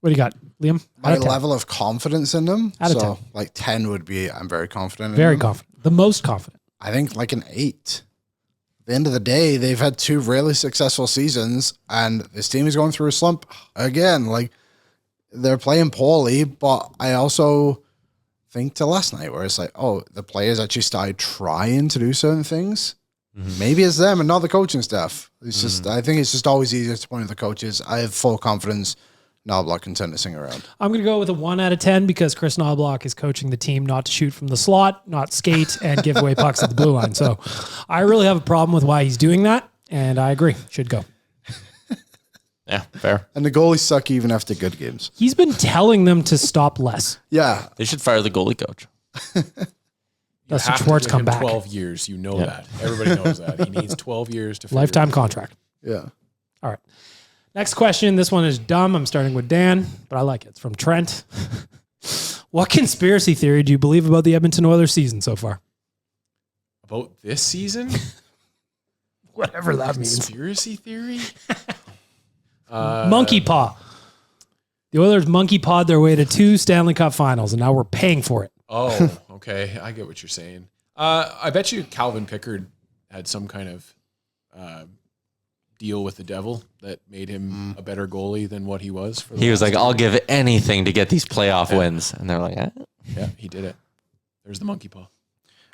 What do you got, Liam? My level of confidence in them. Out of 10. Like 10 would be, I'm very confident in Very them. confident. The most confident. I think like an 8. At the end of the day, they've had 2 really successful seasons, and this team is going through a slump again. Like they're playing poorly, but I also think to last night where it's like, oh, the players actually started trying to do certain things. Maybe it's them and not the coaching staff. It's just, I think it's just always easier to point at the coaches. I have full confidence Knobloch can turn this thing around. I'm going to go with a 1 out of 10 because Chris Knobloch is coaching the team not to shoot from the slot, not skate, and give away pucks at the blue line. So I really have a problem with why he's doing that, and I agree. Should go. Yeah, fair. And the goalies suck even after good games. He's been telling them to stop less. Yeah. They should fire the goalie coach. Dustin Schwartz come back. 12 years. You know that. Everybody knows that. He needs 12 years to figure Lifetime it out. contract. Yeah. All right. Next question. This one is dumb. I'm starting with Dan, but I like it. It's from Trent. What conspiracy theory do you believe about the Edmonton Oilers season so far? About this season? Whatever that means. Conspiracy theory? Monkey paw. The Oilers monkey pawed their way to 2 Stanley Cup finals, and now we're paying for it. Oh, okay. I get what you're saying. I bet you Calvin Pickard had some kind of deal with the devil that made him a better goalie than what he was. For the He was last like, year. I'll give anything to get these playoff wins. And they're like, eh. Yeah, he did it. There's the monkey paw.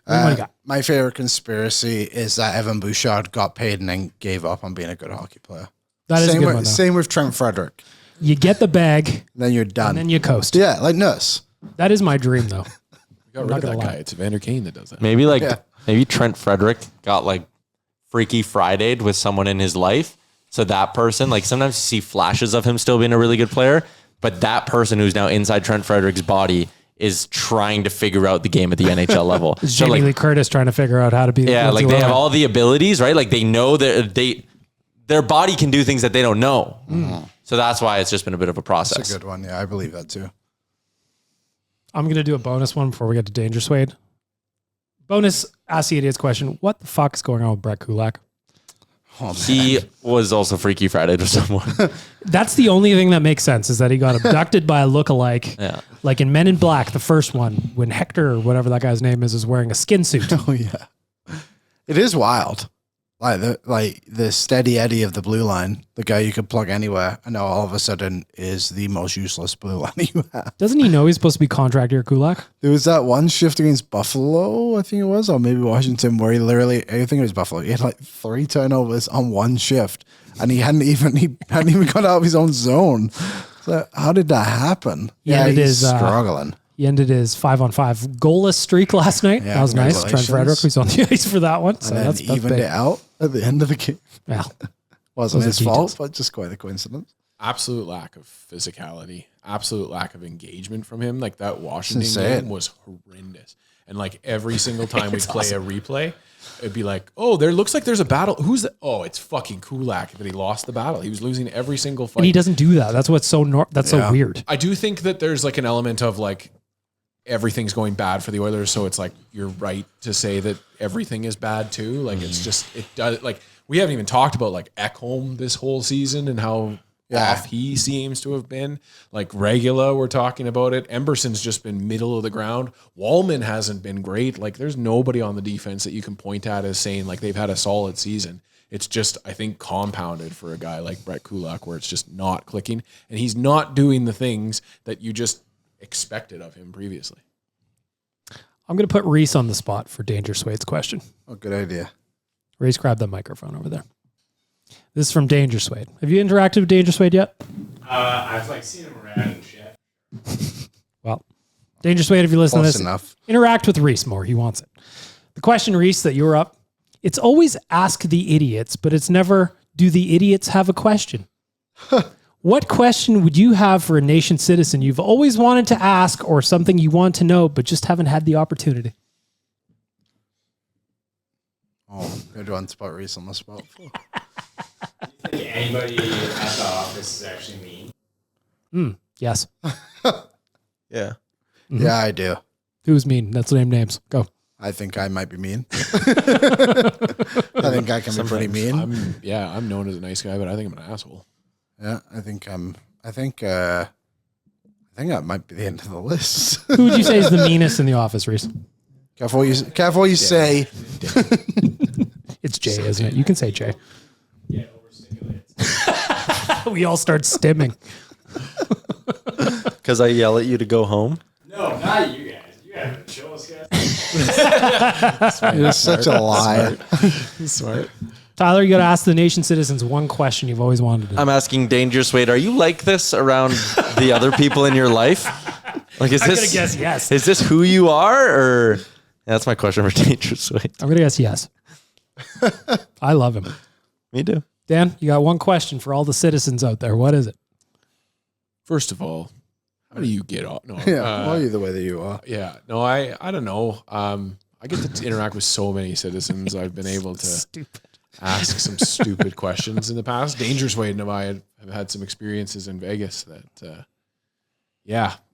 What do you got? My favorite conspiracy is that Evan Bouchard got paid and then gave up on being a good hockey player. That is a Same good with, one, though. Same with Trent Frederic. You get the bag, Then you're done. and then you coast. Yeah, like Nurse. That is my dream, though. We got rid not of that gonna guy. lie. It's Evander Kane that does that. Maybe Yeah. maybe Trent Frederic got like Freaky Friday'd with someone in his life. So that person, like sometimes you see flashes of him still being a really good player, but that person who's now inside Trent Frederic's body is trying to figure out the game at the NHL level. It's So Jamie Lee Curtis trying to figure out how to be. yeah, Lindsay like they have Lohan. all the abilities, right? Like they know that their body can do things that they don't know. So that's why it's just been a bit of a process. That's a good one. Yeah, I believe that too. I'm going to do a bonus one before we get to Danger Suede. Bonus Ask the Idiots question. What the fuck is going on with Brett Kulak? Oh, man. He was also Freaky Friday to someone. That's the only thing that makes sense is that he got abducted by a lookalike. Yeah. Like in Men in Black, the first one, when Hector or whatever that guy's name is wearing a skin suit. Oh, yeah. It is wild. Like the steady Eddie of the blue line, the guy you could plug anywhere, and now all of a sudden is the most useless blue line you have. Doesn't he know he's supposed to be contract here, Kulak? There was that one shift against Buffalo, I think it was, or maybe Washington, where he literally, I think it was Buffalo, he had like 3 turnovers on one shift, and he hadn't even got out of his own zone. So how did that happen? Yeah, it he's is, struggling. He ended his 5-on-5 goalless streak last night. Yeah, That was nice. Trent congratulations. Frederic was on the ice for that one. So And then that's evened big. it out at the end of the game. Well, Wasn't Those his are fault, details. but just quite a coincidence. Absolute lack of physicality. Absolute lack of engagement from him. Like that Washington insane. game was horrendous. And like every single time we play a replay, it'd be like, oh, there looks like there's a battle. Who's the? Oh, it's fucking Kulak that he lost the battle. He was losing every single fight. and he doesn't do that. That's what's so so Yeah. weird. I do think that there's like an element of like everything's going bad for the Oilers, so it's like you're right to say that everything is bad too. Like it's just it does like we haven't even talked about like Ekholm this whole season and how off he seems to have been. Like Regula, we're talking about it. Emberson's just been middle of the ground. Wallman hasn't been great. Like there's nobody on the defense that you can point at as saying like they've had a solid season. It's just, I think, compounded for a guy like Brett Kulak where it's just not clicking. And he's not doing the things that you just expected of him previously. I'm going to put Reese on the spot for Danger Suede's question. Oh, good idea. Reese, grab that microphone over there. This is from Danger Suede. Have you interacted with Danger Suede yet? I've like seen him around and shit. Well, Danger Suede, if you listen to Close this, enough. interact with Reese more. He wants it. The question, Reese, that you were up, it's always ask the idiots, but it's never do the idiots have a question? What question would you have for a nation citizen you've always wanted to ask or something you want to know but just haven't had the opportunity? Oh, good one to put Reese on the spot for. Do you think anybody at the office is actually mean? Yes. Yeah. Yeah, I do. Who's mean? Let's name names. Go. I think I might be mean. I think I can be pretty mean. I'm known as a nice guy, but I think I'm an asshole. Yeah, I think that might be the end of the list. Who would you say is the meanest in the office, Reese? Careful what you say. It's Jay, isn't it? You can say Jay. Yeah, overstimulated. We all start stimming. because I yell at you to go home? No, not you guys. You guys are chill as guys. You're such a liar. Smart. Tyler, you got to ask the nation citizens one question you've always wanted to. I'm asking Dangerous Wade, are you like this around the other people in your life? Like, is I'm this? gonna guess yes. Is this who you are, or that's my question for Dangerous Wade? I'm gonna guess yes. I love him. Me too. Dan, you got one question for all the citizens out there. What is it? First of all, how do you get off? No, Yeah, why are you the way that you are? yeah. No, I don't know. I get to interact with so many citizens. I've been able to Stupid. ask some stupid questions in the past. Dangerous Wade and I have had some experiences in Vegas that,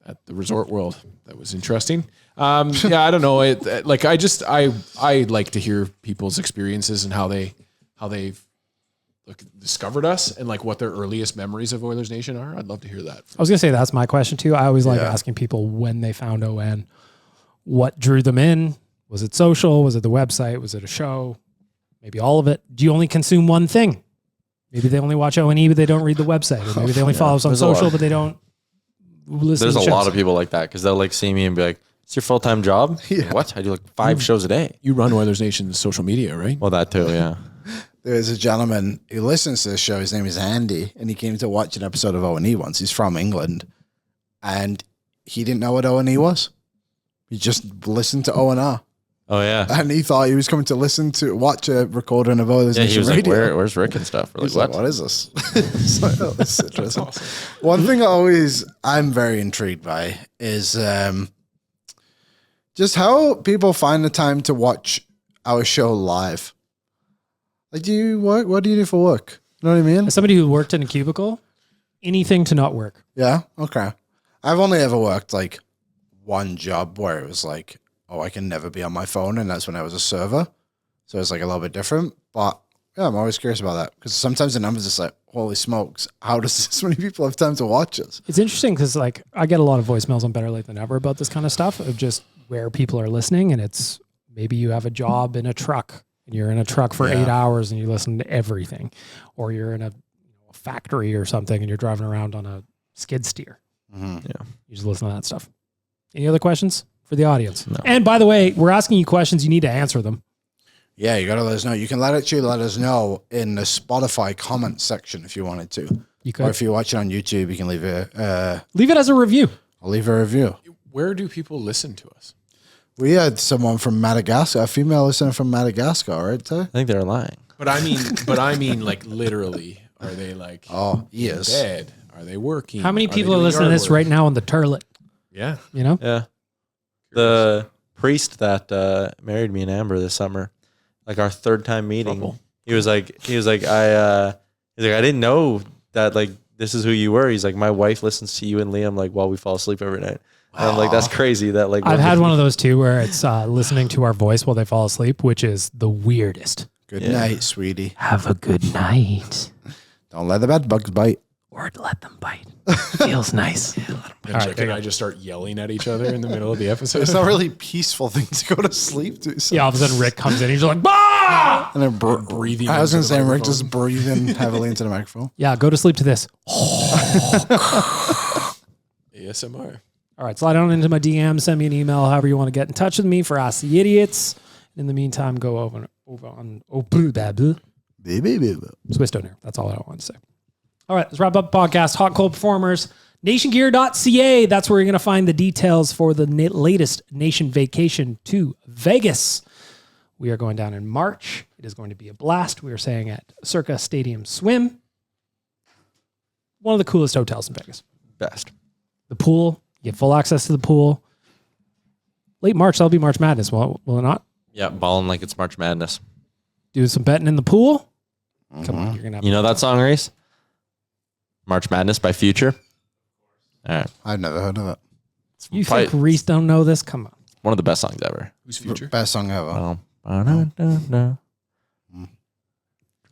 at the Resort World, that was interesting. Yeah, I don't know. I like to hear people's experiences and how they've discovered us and like what their earliest memories of Oilers Nation are. I'd love to hear that. I was gonna say that's my question too. I always like asking people when they found ON, what drew them in. Was it social? Was it the website? Was it a show? Maybe all of it. Do you only consume one thing? Maybe they only watch O&E, but they don't read the website. Or maybe they only follow us on social, but they don't listen There's to a shows. lot of people like that because they'll like see me and be like, "It's your full time job? Yeah. What? I do like 5 shows a day." You run Oilers Nation's social media, right? Well, that too, yeah. There's a gentleman who listens to this show. His name is Andy, and he came to watch an episode of O&E once. He's from England, and he didn't know what O&E was. He just listened to O&R, Oh yeah. and he thought he was coming to watch a recording of Oilers Yeah, he Nation was like, Radio. "Where's Rick and stuff?" We're like, He's like, "What?" what is this? It's like, oh, this is interesting. One thing I'm very intrigued by is just how people find the time to watch our show live. Like, do you work? What do you do for work? You know what I mean? As somebody who worked in a cubicle, anything to not work. Yeah. Okay. I've only ever worked like one job where it was like, oh, I can never be on my phone, and that's when I was a server. So it's like a little bit different. But yeah, I'm always curious about that because sometimes the numbers is like, holy smokes, how does this many people have time to watch us? It's interesting because like I get a lot of voicemails on Better Late Than Ever about this kind of stuff of just where people are listening, and it's maybe you have a job in a truck and you're in a truck for 8 hours and you listen to everything, or you're in a factory or something and you're driving around on a skid steer. Yeah. You just listen to that stuff. Any other questions for the audience? No. And by the way, we're asking you questions. You need to answer them. Yeah, you got to let us know. You can let us know in the Spotify comment section if you wanted to. You Or could if you're watching on YouTube, you can leave leave it as a review. I'll leave a review. Where do people listen to us? We had someone from Madagascar, a female listener from Madagascar, right, Ty? I think they're lying. But I mean, like literally, are they like Oh, in yes. bed? Are they working? How many Are they people are doing listening to yard this work? right now on the turlet? Yeah. You know? Yeah. The priest that married me and Amber this summer, like our 3rd time meeting, Trouble. he was like, I didn't know that like this is who you were. He's like, my wife listens to you and Liam like while we fall asleep every night. And I'm like, that's crazy. That like I've had one of those too where it's listening to our voice while they fall asleep, which is the weirdest. Good night, sweetie. Have a good night. Don't let the bed bugs bite. Or let them bite. Feels nice. And right, Chick there and you I go. just start yelling at each other in the middle of the episode. It's not a really peaceful thing to go to sleep to. So. Yeah, all of a sudden Rick comes in. He's just like, bah! And then breathing I was going to into the say, Rick microphone. just breathing heavily into the microphone. Yeah, go to sleep to this. ASMR. All right, slide on into my DM, send me an email, however you want to get in touch with me for Ask the Idiots. In the meantime, go over on Swiss Donaire. That's all I want to say. All right, let's wrap up the podcast. Hot Cold Performers, nationgear.ca. That's where you're going to find the details for the latest Nation vacation to Vegas. We are going down in March. It is going to be a blast. We are staying at Circa Stadium Swim. One of the coolest hotels in Vegas. best. The pool, you get full access to the pool. Late March, that'll be March Madness, will it not? Yeah, balling like it's March Madness. Do some betting in the pool. Come on, you're going to have You know that song, Reese? March Madness by Future. All right. I've never heard of it. You think Reese don't know this? Come on. One of the best songs ever. Who's Future? Best song ever.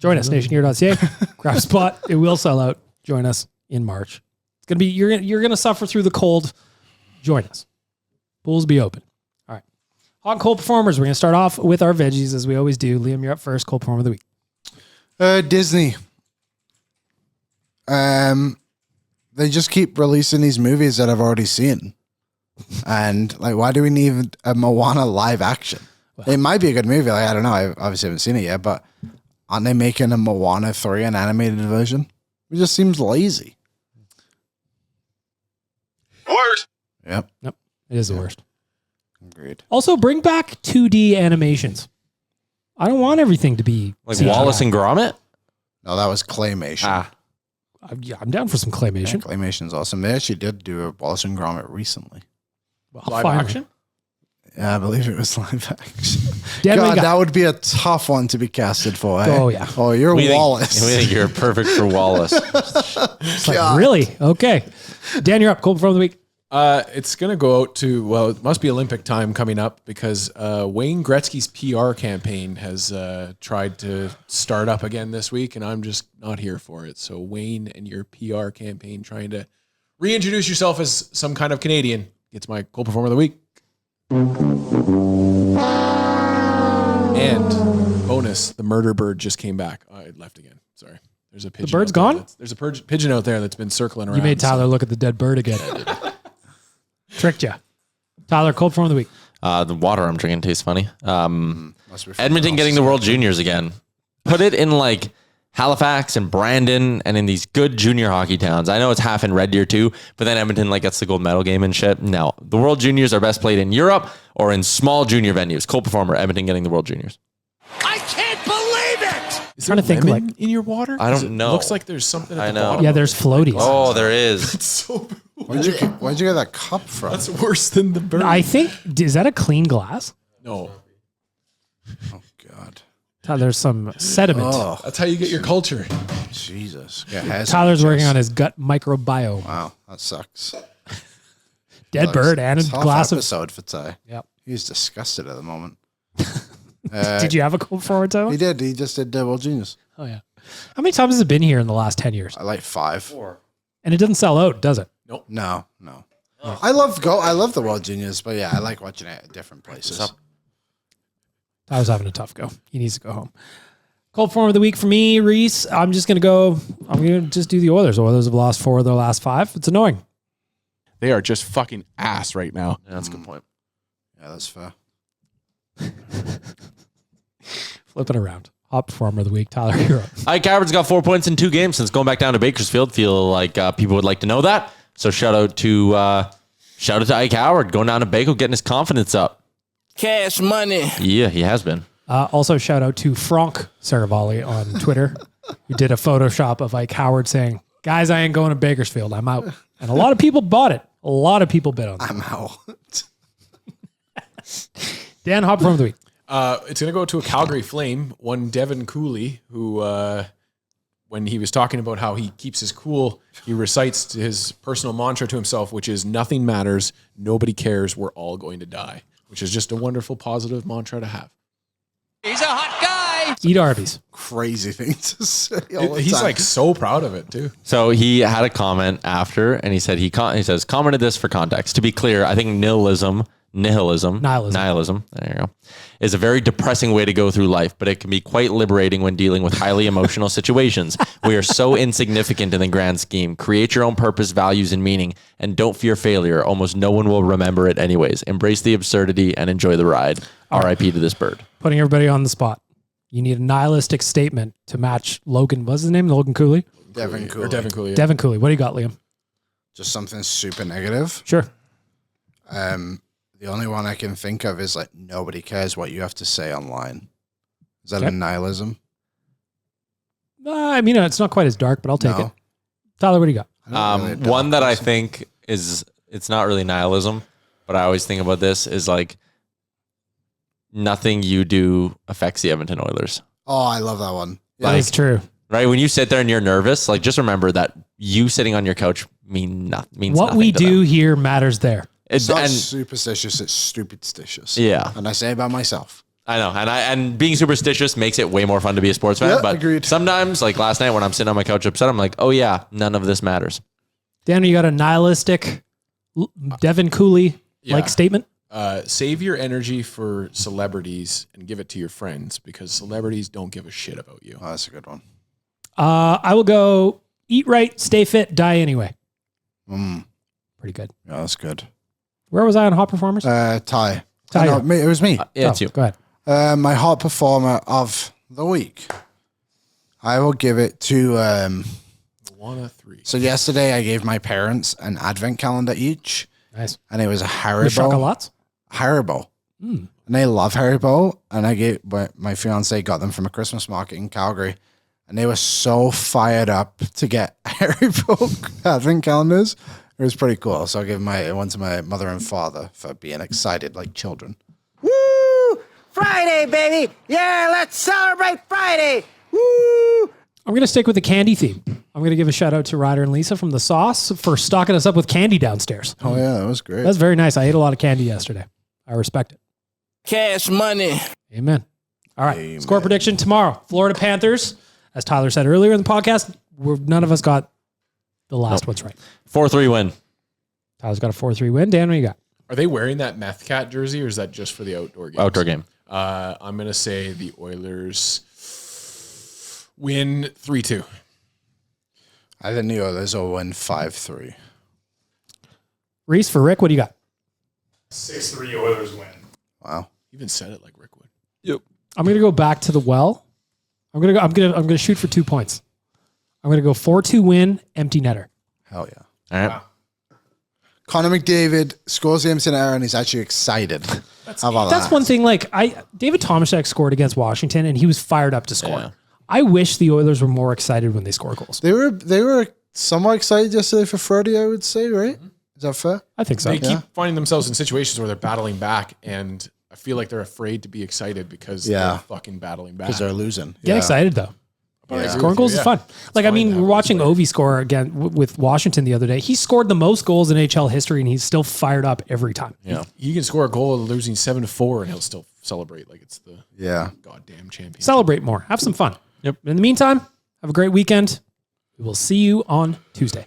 Join us, nationgear.ca. Grab a spot. It will sell out. Join us in March. It's gonna be you're gonna suffer through the cold. Join us. Pools be open. All right. Hot and cold performers. We're gonna start off with our veggies as we always do. Liam, you're up first. Cold performer of the week. Disney. they just keep releasing these movies that I've already seen. And like, why do we need a Moana live action? It might be a good movie. Like, I don't know. I obviously haven't seen it yet, but aren't they making a Moana 3, an animated version? It just seems lazy. Worst. Yep. It is the worst. Agreed. Also, bring back 2D animations. I don't want everything to be Like CGI. Wallace and Gromit? No, that was claymation. I'm down for some claymation. Yeah, claymation's awesome. They actually did do a Wallace and Gromit recently. Well, Live finally. action? Yeah, I believe it was live action. Dan, what you God, got? that would be a tough one to be casted for. Eh? Oh, yeah. Oh, you're We Wallace. think you're perfect for Wallace. It's like, really? Okay. Dan, you're up. Cold from the week. It's going to go out to, well, it must be Olympic time coming up because Wayne Gretzky's PR campaign has tried to start up again this week, and I'm just not here for it. So, Wayne and your PR campaign trying to reintroduce yourself as some kind of Canadian gets my cold performer of the week. And bonus, the murder bird just came back. Oh, it left again. Sorry. There's a pigeon. bird's out there gone? that's- There's a pigeon out there that's been circling around. You made Tyler look at the dead bird again. Tricked you. Tyler, cold form of the week. The water I'm drinking tastes funny. Must be from Edmonton getting the World Juniors again. Put it in like Halifax and Brandon and in these good junior hockey towns. I know it's half in Red Deer too, but then Edmonton like gets the gold medal game and shit. No, the World Juniors are best played in Europe or in small junior venues. Cold performer, Edmonton getting the World Juniors. I can't believe it. Is Trying there to think, lemon like- in your water? I don't 'Cause it know. Looks like there's something at I the know. bottom. Yeah, of there's it. floaties. Oh, there is. It's so Where'd you get that cup from? That's worse than the bird. I think, is that a clean glass? No. Oh, God. There's some sediment. Oh, That's how you get your culture. Jesus. Yeah, has Tyler's some working juice. on his gut microbiome. Wow, that sucks. Dead bird and a Tough glass of. episode for Ty. Yep. He's disgusted at the moment. Did you have a cold forward, Tyler? He did. He just did World Genius. Oh, yeah. How many times has it been here in the last 10 years? I like 5. And it doesn't sell out, does it? No. I love the World Genius, but yeah, I like watching it at different places. Tyler's having a tough go. He needs to go home. Cold form of the week for me, Reese. I'm just going to just do the Oilers. Oilers have lost 4 of their last 5. It's annoying. They are just fucking ass right now. Yeah, that's a good point. Yeah, that's fair. Flip it around. Hot performer of the week, Tyler, you're up. Ike Howard's got 4 points in 2 games since going back down to Bakersfield. Feel like people would like to know that. So shout out to Ike Howard going down to Baco, getting his confidence up. Cash money. Yeah, he has been. Also, shout out to Frank Saravalli on Twitter, who did a Photoshop of Ike Howard saying, "Guys, I ain't going to Bakersfield. I'm out." And a lot of people bought it. A lot of people bid on it. I'm out. Dan, hot performer of the week. It's going to go to a Calgary Flame, one Devin Cooley, who, when he was talking about how he keeps his cool, he recites his personal mantra to himself, which is nothing matters, nobody cares, we're all going to die, which is just a wonderful, positive mantra to have. He's a hot guy. Eat Arby's. Crazy thing to say. All the He's time. like so proud of it too. So he had a comment after, and he said he says commented this for context. To be clear, I think nihilism. There you go. Is a very depressing way to go through life, but it can be quite liberating when dealing with highly emotional situations. We are so insignificant in the grand scheme. Create your own purpose, values, and meaning, and don't fear failure. Almost no one will remember it anyways. Embrace the absurdity and enjoy the ride. R.I.P. to this bird. Putting everybody on the spot. You need a nihilistic statement to match Logan. What's his name? Logan Cooley? Devin Cooley. Or Devin Cooley. Yeah. Devin Cooley. What do you got, Liam? Just something super negative. Sure. The only one I can think of is like nobody cares what you have to say online. Is that Okay. a nihilism? I mean, it's not quite as dark, but I'll take No. it. Tyler, what do you got? I'm not really a dark One that I person. think it's not really nihilism, but I always think about this is like nothing you do affects the Edmonton Oilers. Oh, I love that one. That is true. Right? When you sit there and you're nervous, like just remember that you sitting on your couch means What nothing we to do them. here matters there. It's not And superstitious, it's stupidstitious. yeah, And I say about myself. I know. And being superstitious makes it way more fun to be a sports fan. Yeah, but agreed. sometimes, like last night when I'm sitting on my couch upset, I'm like, oh yeah, none of this matters. Dan, you got a nihilistic Devin Cooley like Yeah. statement? Save your energy for celebrities and give it to your friends because celebrities don't give a shit about you. Oh, that's a good one. I will go eat right, stay fit, die anyway. Pretty good. Yeah, that's good. Where was I on hot performers? Ty. Ty, No, it was me. Yeah, it's you. Go ahead. My hot performer of the week. I will give it to. 1 of 3. So yesterday I gave my parents an advent calendar each, Nice. and it was a With Haribo. chocolates? Haribo. And they love Haribo, and I gave my fiance got them from a Christmas market in Calgary, and they were so fired up to get Haribo advent calendars. It was pretty cool. So I gave one to my mother and father for being excited like children. Woo! Friday, baby! Yeah, let's celebrate Friday! Woo! I'm going to stick with the candy theme. I'm going to give a shout out to Ryder and Lisa from The Sauce for stocking us up with candy downstairs. Oh yeah, that was great. That's very nice. I ate a lot of candy yesterday. I respect it. Cash money. Amen. All right. Amen. Score prediction tomorrow. Florida Panthers. As Tyler said earlier in the podcast, none of us got the last ones right. 4-3 win. Tyler's got a 4-3 win. Dan, what do you got? Are they wearing that meth cat jersey, or is that just for the outdoor game? Outdoor game. I'm going to say the Oilers win 3-2. I think the Oilers will win 5-3. Reese, for Rick, what do you got? 6-3 Oilers win. Wow. Even said it like Rick would. I'm going to go back to the well. I'm going to shoot for 2 points. I'm going to go 4-2 win, empty netter. Hell yeah. All right. Connor McDavid scores the empty netter and he's actually excited. How about That's that? one thing. Like David Tomaszek scored against Washington, and he was fired up to score. Yeah. I wish the Oilers were more excited when they score goals. They were somewhat excited yesterday for Freddie, I would say, right? Is that fair? I think so. They keep finding themselves in situations where they're battling back, and I feel like they're afraid to be excited because they're fucking battling back. Because they're losing. Get excited though. But I agree Scoring with goals you, is yeah. fun. Like, I fine mean, to we're have watching those Ovi score again with Washington the other day. He scored the most goals in NHL history, and he's still fired up every time. Yeah. He can score a goal losing 7-4, and he'll still celebrate like it's the goddamn champion. Celebrate more. Have some fun. Yep. In the meantime, have a great weekend. We will see you on Tuesday.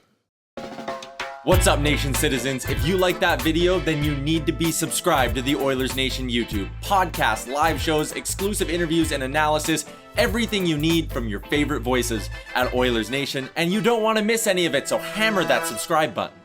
What's up, Nation citizens? If you like that video, then you need to be subscribed to the Oilers Nation YouTube. Podcasts, live shows, exclusive interviews, and analysis. Everything you need from your favorite voices at Oilers Nation. And you don't want to miss any of it, so hammer that subscribe button.